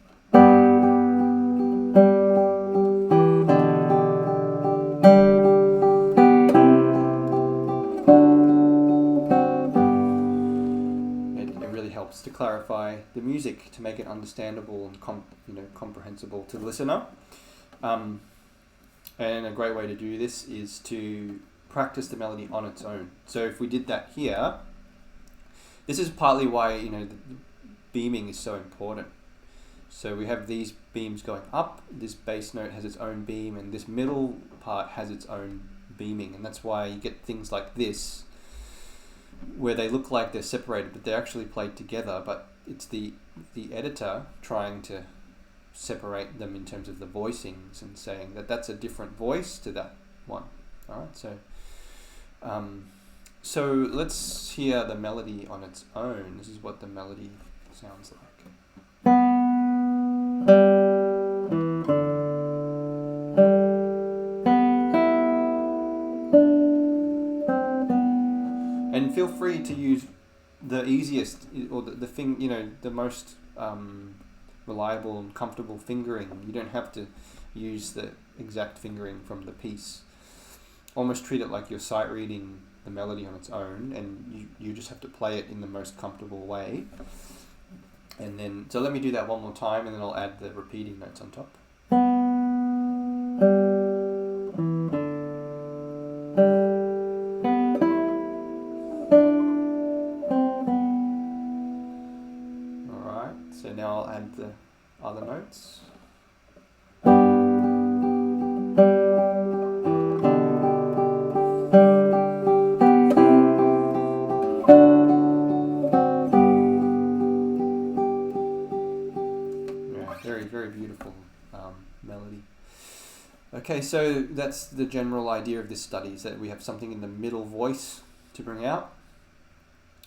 To clarify the music, to make it understandable and comprehensible to the listener. And a great way to do this is to practice the melody on its own. So if we did that here, this is partly why the beaming is so important. So we have these beams going up, this bass note has its own beam, and this middle part has its own beaming, and that's why you get things like this, where they look like they're separated, but they're actually played together, but it's the editor trying to separate them in terms of the voicings and saying that that's a different voice to that one. All right, so let's hear the melody on its own. This is what the melody sounds like. And feel free to use the easiest or the thing, the most reliable and comfortable fingering. You don't have to use the exact fingering from the piece. Almost treat it like you're sight reading the melody on its own, and you just have to play it in the most comfortable way. And then, so let me do that one more time, and then I'll add the repeating notes on top. So now I'll add the other notes. Yeah, very, very beautiful melody. Okay, so that's the general idea of this study, is that we have something in the middle voice to bring out.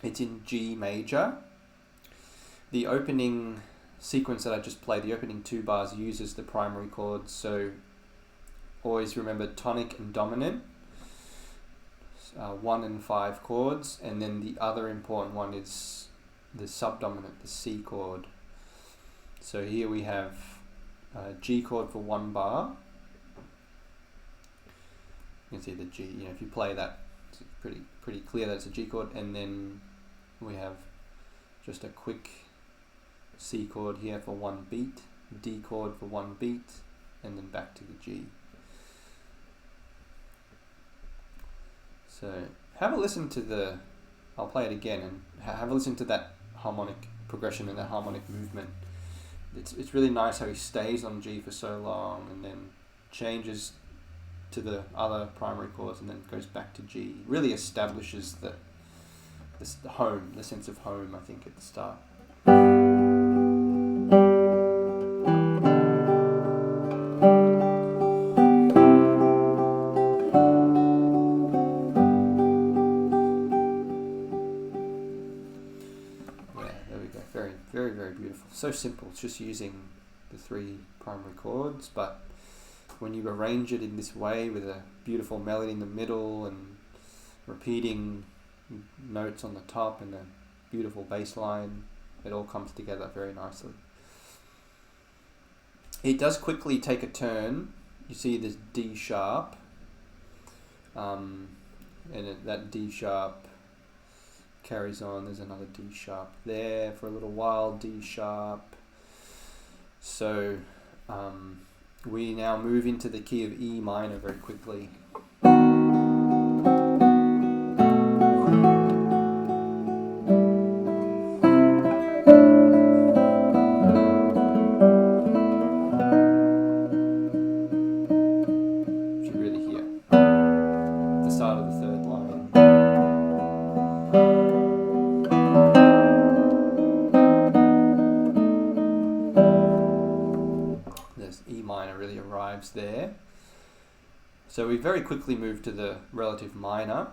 It's in G major. The opening sequence that I just played, the opening two bars, uses the primary chords, so always remember tonic and dominant, 1 and 5 chords, and then the other important one is the subdominant, the C chord. So here we have a G chord for 1 bar. You can see the G, if you play that, it's pretty clear that it's a G chord, and then we have just a quick C chord here for one beat, D chord for one beat, and then back to the G. So have a listen to I'll play it again, and have a listen to that harmonic progression and that harmonic movement. It's really nice how he stays on G for so long and then changes to the other primary chords and then goes back to G. Really establishes the home, the sense of home, I think, at the start. Very beautiful. So simple. It's just using the 3 primary chords, but when you arrange it in this way with a beautiful melody in the middle and repeating notes on the top and a beautiful bass line, it all comes together very nicely. It does quickly take a turn. You see this D sharp, and that D sharp carries on. There's another D sharp there for a little while, D sharp. So we now move into the key of E minor very quickly. Which you really hear at the start of the 3rd line. E minor really arrives there. So we very quickly move to the relative minor.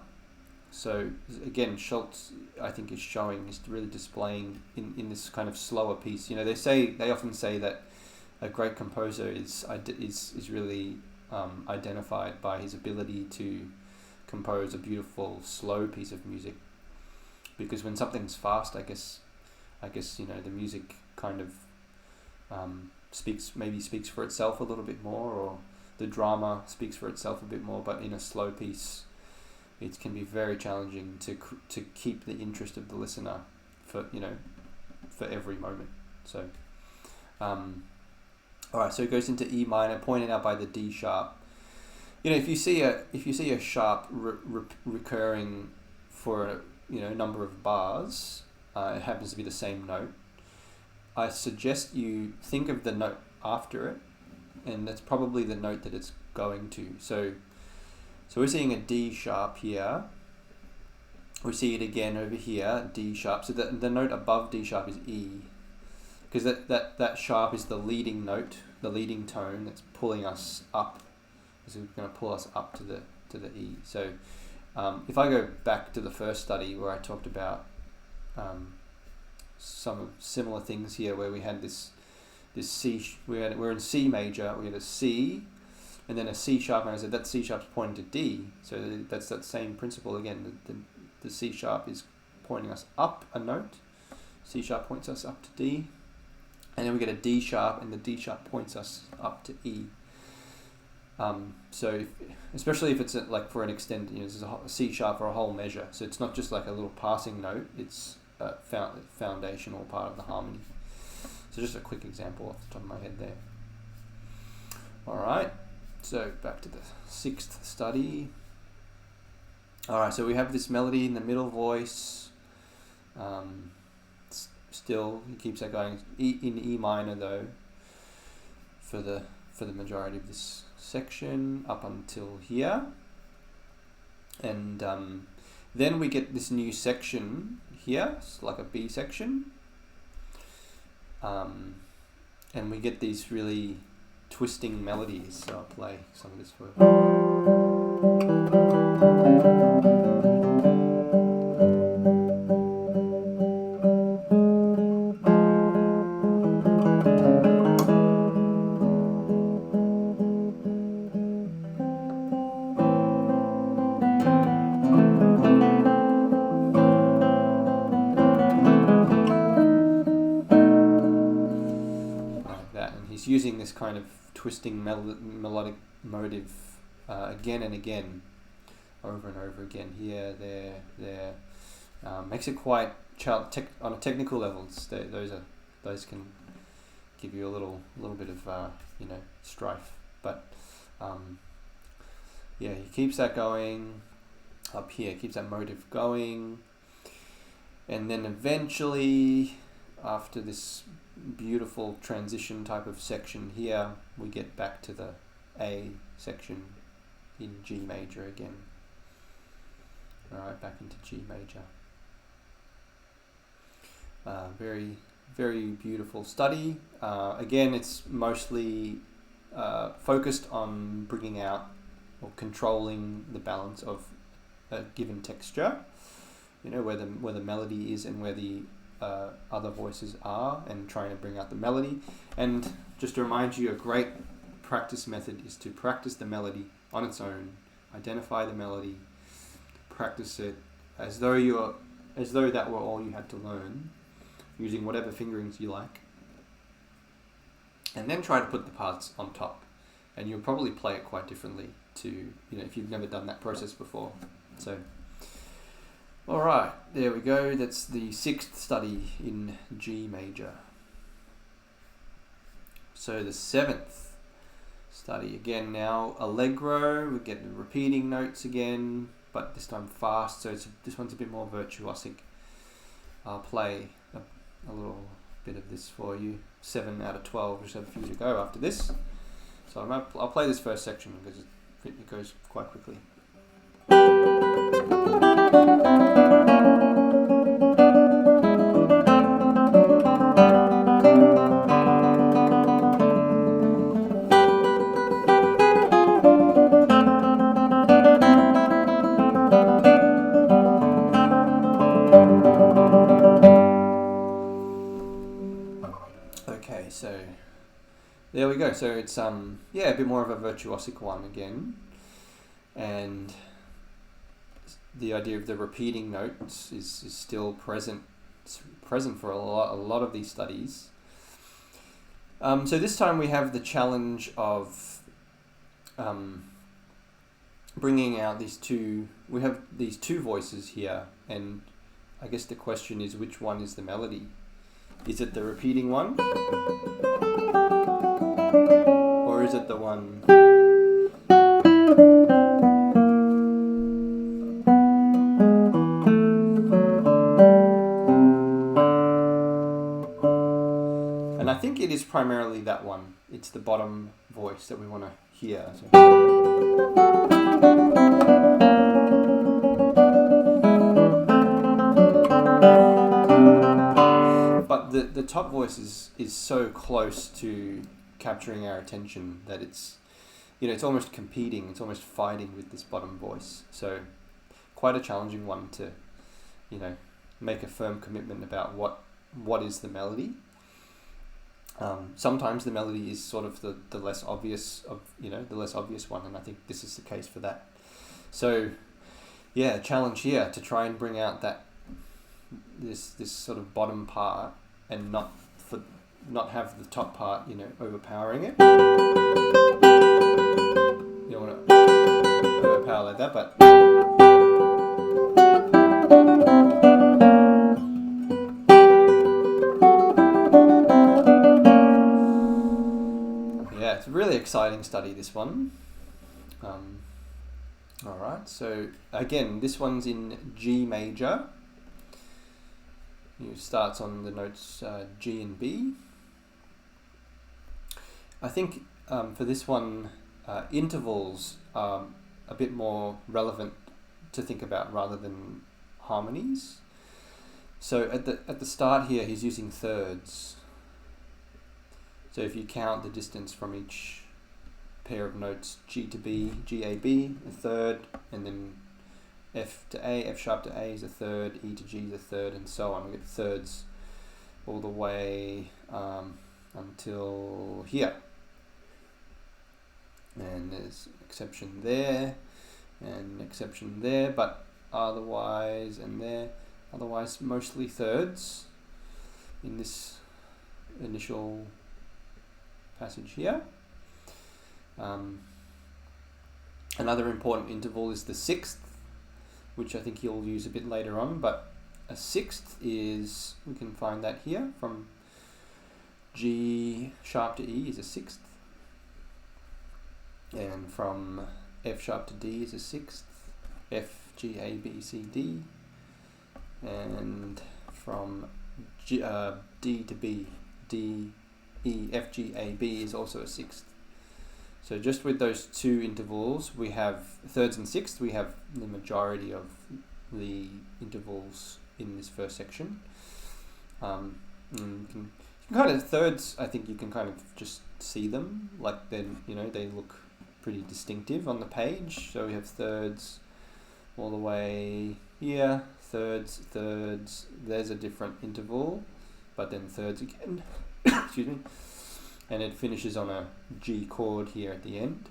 So again, Schulz, I think, is really displaying in this kind of slower piece. You know, they often say that a great composer is really identified by his ability to compose a beautiful slow piece of music. Because when something's fast, I guess you know, the music kind of speaks for itself a little bit more, or the drama speaks for itself a bit more. But in a slow piece, it can be very challenging to keep the interest of the listener for every moment. So, all right. So it goes into E minor, pointed out by the D sharp. You know, if you see a sharp recurring for a number of bars, it happens to be the same note. I suggest you think of the note after it, and that's probably the note that it's going to. So we're seeing a D sharp here. We see it again over here, D sharp. So the note above D sharp is E, because that sharp is the leading note, the leading tone that's pulling us up. So it's going to pull us up to the E. So if I go back to the first study where I talked about some similar things here, where we had this C, we're in C major, we had a C, and then a C sharp, and I said that C sharp's pointing to D, so that's that same principle again. The C sharp is pointing us up a note, C sharp points us up to D, and then we get a D sharp, and the D sharp points us up to E. So especially if it's like for an extended, this is a C sharp for a whole measure, so it's not just like a little passing note, it's a foundational part of the harmony. So just a quick example off the top of my head there. Alright, so back to the 6th study. Alright, so we have this melody in the middle voice. Still, he keeps that going in E minor though, for the majority of this section up until here. And then we get this new section here, it's like a B section. And we get these really twisting melodies. So I'll play some of this for using this kind of twisting melodic motive again and again, over and over again, here, there, Makes it quite on a technical level. Those can give you a little bit of strife, but he keeps that going up here, keeps that motive going, and then eventually, after this beautiful transition type of section here, we get back to the A section in G major again. Alright, back into G major. Very, very beautiful study. Again, it's mostly focused on bringing out or controlling the balance of a given texture, where the melody is and where the other voices are, and trying to bring out the melody. And just to remind you, a great practice method is to practice the melody on its own, identify the melody, practice it as though that were all you had to learn, using whatever fingerings you like, and then try to put the parts on top, and you'll probably play it quite differently to if you've never done that process before. So alright, there we go. That's the 6th study in G major. So the 7th study, again now Allegro. We get the repeating notes again, but this time fast, so this one's a bit more virtuosic. I'll play a little bit of this for you. 7 out of 12, just have a few to go after this. So I'll play this first section because it goes quite quickly. Okay, so there we go. So it's a bit more of a virtuosic one again, and the idea of the repeating notes is still present. It's present for a lot of these studies. So this time we have the challenge of bringing out these two. We have these two voices here, and I guess the question is, which one is the melody? Is it the repeating one? Or is it the one? And I think it is primarily that one. It's the bottom voice that we want to hear. But the top voice is so close to capturing our attention that it's almost competing, it's almost fighting with this bottom voice. So quite a challenging one to make a firm commitment about what is the melody. Sometimes the melody is sort of the less obvious of the less obvious one, and I think this is the case for that. So challenge here to try and bring out this sort of bottom part, and not have the top part overpowering it. You don't want to overpower like that, but it's a really exciting study, this one. Alright, so again, this one's in G major. It starts on the notes G and B. I think for this one, intervals are a bit more relevant to think about rather than harmonies. So at the start here, he's using thirds. So if you count the distance from each pair of notes, G to B, G, A, B, a third, and then F to A, F sharp to A is a third, E to G is a third, and so on. We get thirds all the way until here. And there's an exception there, and an exception there, but otherwise, and there, otherwise mostly thirds in this initial passage here. Another important interval is the sixth, which I think he'll use a bit later on, but a sixth is, we can find that here, from G sharp to E is a sixth, and from F sharp to D is a sixth, F, G, A, B, C, D, and from D to B, D, E, F, G, A, B is also a sixth. So just with those two intervals, we have thirds and sixths, we have the majority of the intervals in this first section. You can kind of, thirds, I think you can kind of just see them, like then, you know, they look pretty distinctive on the page. So we have thirds all the way here, thirds, there's a different interval, but then thirds again, excuse me, and it finishes on a G chord here at the end.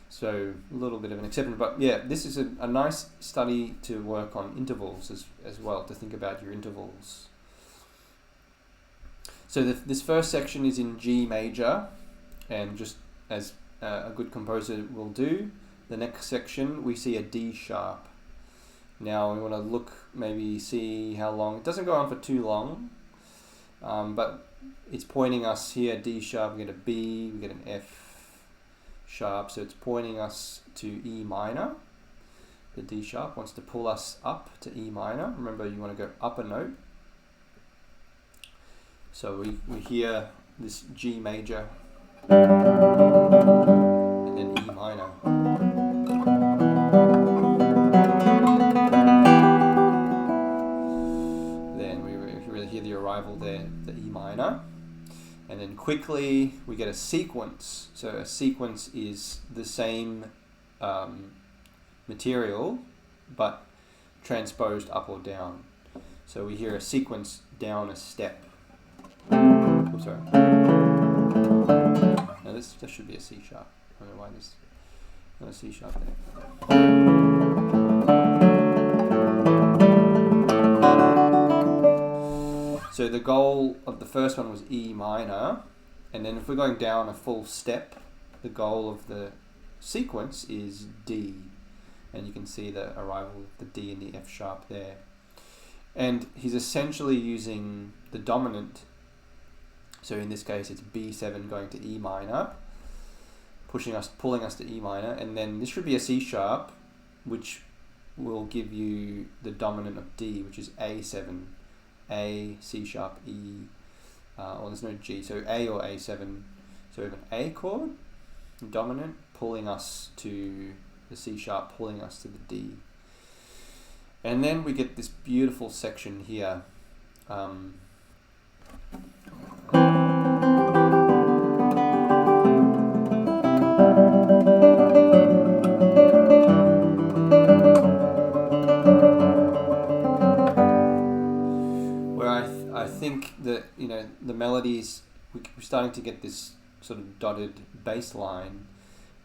So a little bit of an exception, but yeah, this is a nice study to work on intervals as well, to think about your intervals. So this first section is in G major, and just as a good composer will do, the next section we see a D sharp. Now we want to look, maybe see how long, it doesn't go on for too long, but it's pointing us here, D sharp, we get a B, we get an F sharp, so it's pointing us to E minor. The D sharp wants to pull us up to E minor. Remember, you want to go up a note. So we hear this G major, and then E minor. Then we really hear the arrival there, the E minor. And then quickly we get a sequence. So a sequence is the same material, but transposed up or down. So we hear a sequence down a step. Oh, sorry. No, this should be a C sharp. I don't know why this not a C sharp there. So the goal of the first one was E minor, and then if we're going down a full step, the goal of the sequence is D, and you can see the arrival of the D and the F sharp there. And he's essentially using the dominant, so in this case it's B7 going to E minor, pulling us to E minor, and then this should be a C sharp, which will give you the dominant of D, which is A7. A, C sharp, E, or there's no G, so A or A7. So we have an A chord, dominant, pulling us to the C sharp, pulling us to the D. And then we get this beautiful section here. I think that, you know, the melodies, we're starting to get this sort of dotted bass line,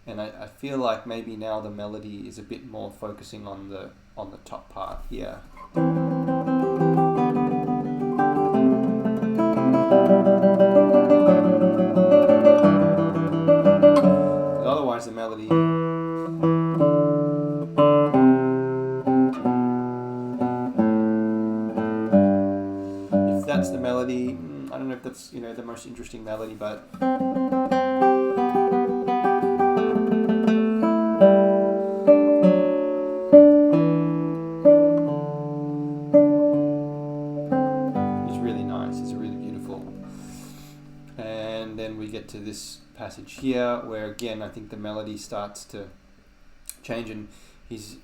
and I feel like maybe now the melody is a bit more focusing on the top part here. Otherwise the melody, that's the melody. I don't know if that's, you know, the most interesting melody, but it's really nice. It's really beautiful. And then we get to this passage here, where again I think the melody starts to change, and he's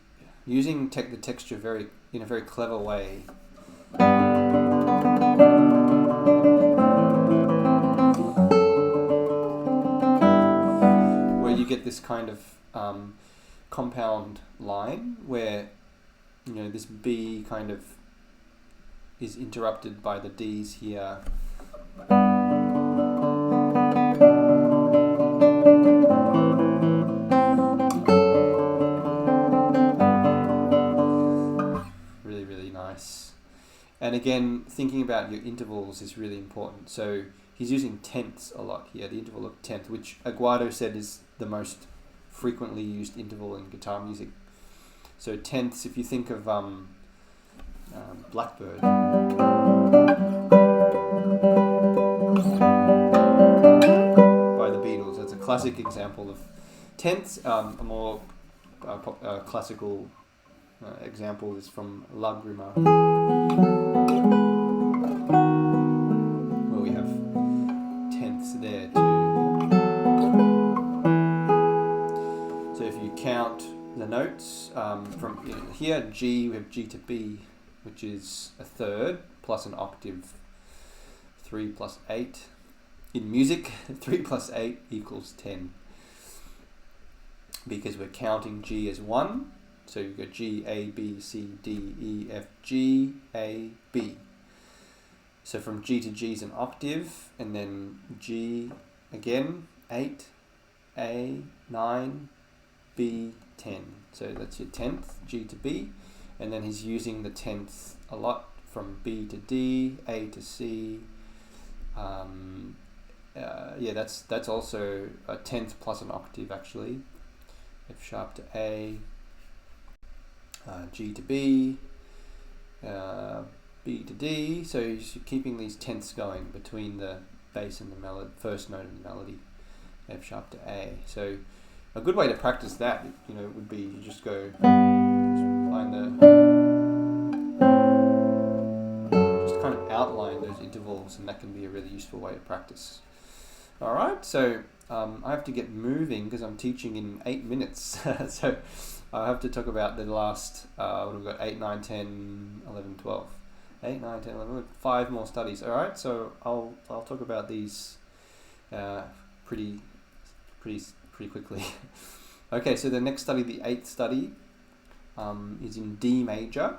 using the texture in a very clever way. Where you get this kind of compound line where, you know, this B kind of is interrupted by the D's here. Really, really nice. And again, thinking about your intervals is really important. So he's using tenths a lot here, the interval of tenth, which Aguado said is the most frequently used interval in guitar music. So tenths, if you think of Blackbird. By the Beatles. That's a classic example of tenths. A more classical example is from Lagrima, where we have tenths there too. So if you count the notes from here, G, we have G to B, which is a third plus an octave. 3 plus 8. In music, 3 plus 8 equals 10. Because we're counting G as 1. So you've got G, A, B, C, D, E, F, G, A, B. So from G to G is an octave, and then G again, 8, A, 9, B, 10. So that's your 10th, G to B. And then he's using the 10th a lot from B to D, A to C. That's also a 10th plus an octave actually. F sharp to A, G to B, B to D. So you're keeping these 10ths going between the bass and the first note of the melody. F sharp to A. So a good way to practice that, would be you just go find just kind of outline those intervals, and that can be a really useful way to practice. All right, so I have to get moving because I'm teaching in 8 minutes. So I have to talk about the last, what have we got, 8, 9, 10, 11, 12. 8, 9, 10, 11, 5 more studies. All right, so I'll talk about these pretty quickly. Okay, so the next study, the 8th study, is in D major.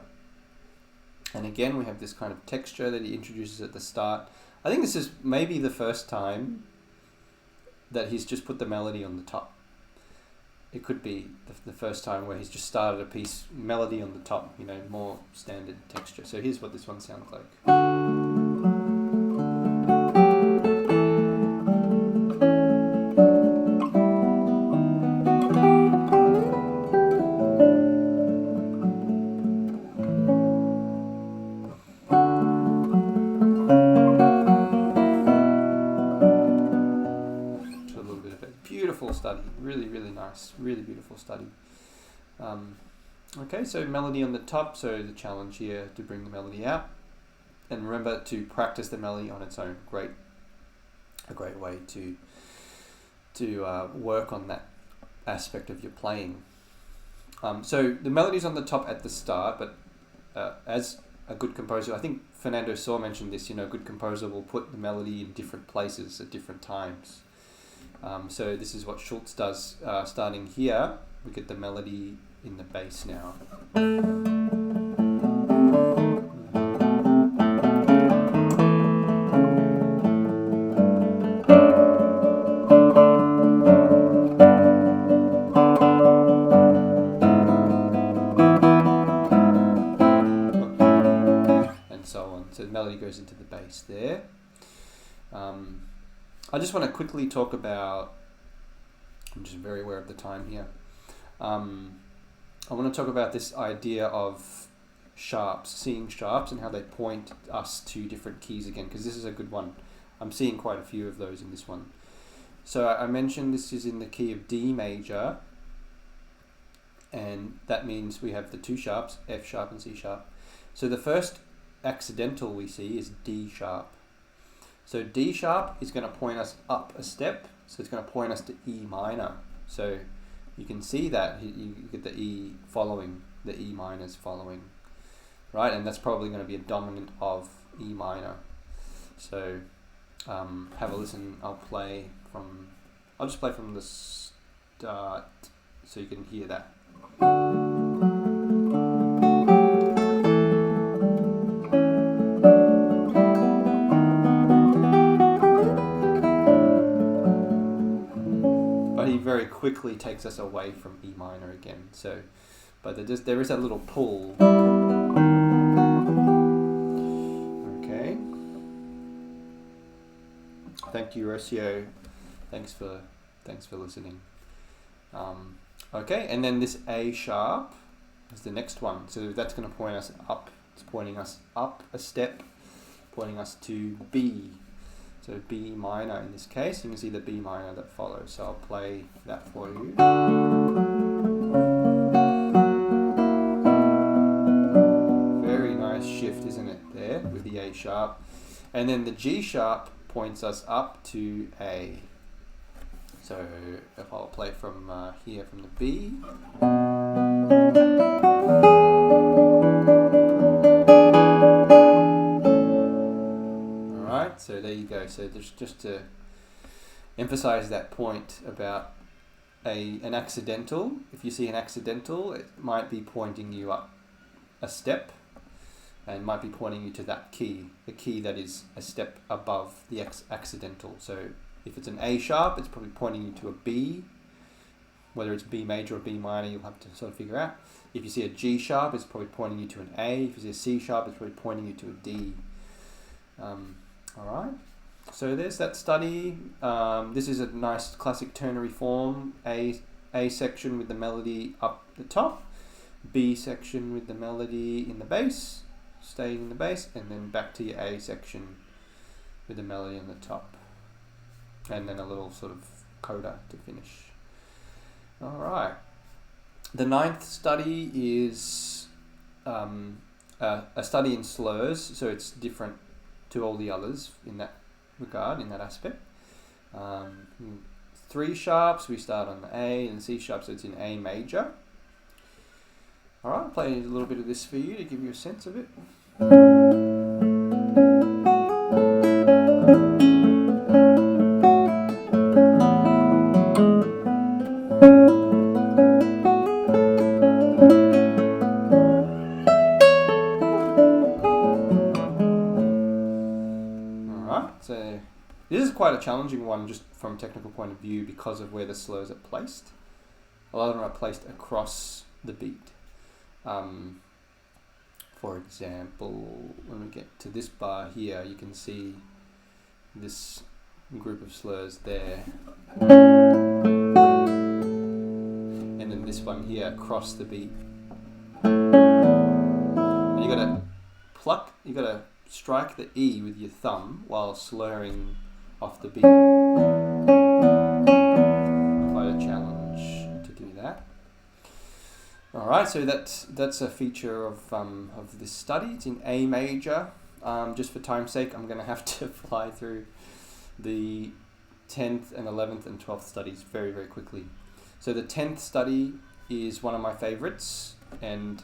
And again, we have this kind of texture that he introduces at the start. I think this is maybe the first time that he's just put the melody on the top. It could be the first time where he's just started a piece, melody on the top, more standard texture. So here's what this one sounds like. Really nice, really beautiful study. Okay, so melody on the top. So the challenge here to bring the melody out, and remember to practice the melody on its own. A great way to work on that aspect of your playing. So the melody's on the top at the start, but as a good composer, I think Fernando Saw mentioned this. A good composer will put the melody in different places at different times. So this is what Schulz does, starting here. We get the melody in the bass now. And so on. So the melody goes into the bass there. I just want to quickly talk about, I'm just very aware of the time here. I want to talk about this idea of sharps, seeing sharps and how they point us to different keys again, because this is a good one. I'm seeing quite a few of those in this one. So I mentioned this is in the key of D major, and that means we have the two sharps, F sharp and C sharp. So the first accidental we see is D sharp. So D sharp is going to point us up a step, so it's going to point us to E minor. So you can see that you get the E following, the E minors following, right? And that's probably going to be a dominant of E minor. So have a listen. I'll just play from the start so you can hear that. Very quickly takes us away from E minor again. So, but there is a little pull. Okay. Thank you, Rocio. Thanks for listening. Okay, and then this A sharp is the next one. So that's going to point us up It's pointing us up a step, pointing us to B. So B minor in this case. You can see the B minor that follows. So I'll play that for you. Very nice shift, isn't it, there with the A sharp. And then the G sharp points us up to A. So if I'll play from here from the B. Alright, so there you go. So just to emphasize that point about an accidental. If you see an accidental, it might be pointing you up a step and might be pointing you to that key, the key that is a step above the accidental. So if it's an A sharp, it's probably pointing you to a B. Whether it's B major or B minor, you'll have to sort of figure out. If you see a G sharp, it's probably pointing you to an A. If you see a C sharp, it's probably pointing you to a D. Alright, so there's that study. This is a nice classic ternary form. A section with the melody up the top, B section with the melody in the bass, staying in the bass, and then back to your A section with the melody on the top. And then a little sort of coda to finish. Alright. The 9th study is a study in slurs, so it's different to all the others in that regard, in that aspect. 3 sharps, we start on the A, and C sharp, so it's in A major. Alright, I'll play a little bit of this for you to give you a sense of it. So this is quite a challenging one just from a technical point of view because of where the slurs are placed. A lot of them are placed across the beat. For example, when we get to this bar here, you can see this group of slurs there. And then this one here across the beat. And you gotta pluck, you gotta strike the E with your thumb while slurring off the beat. Quite a challenge to do that. Alright, so that's a feature of this study. It's in A major. Just for time's sake, I'm going to have to fly through the 10th and 11th and 12th studies very, very quickly. So the 10th study is one of my favorites, and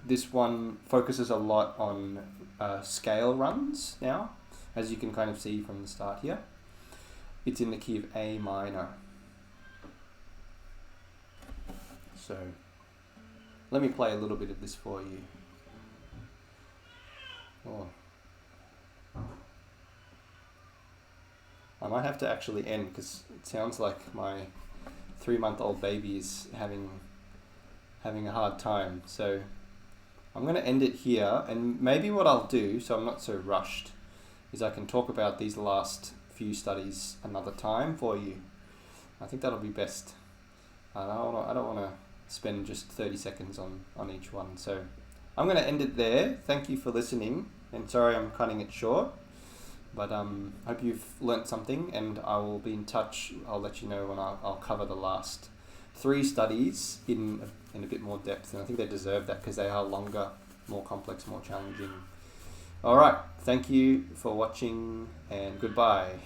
this one focuses a lot on scale runs now, as you can kind of see from the start here. It's in the key of A minor. So let me play a little bit of this for you. Oh. I might have to actually end because it sounds like my 3-month-old baby is having a hard time. So I'm going to end it here, and maybe what I'll do, so I'm not so rushed, is I can talk about these last few studies another time for you. I think that'll be best. I don't want to spend just 30 seconds on each one. So I'm going to end it there. Thank you for listening, and sorry I'm cutting it short, but hope you've learnt something, and I will be in touch. I'll let you know when I'll cover the last 3 studies in a bit more depth, and I think they deserve that because they are longer, more complex, more challenging. Alright, thank you for watching, and goodbye.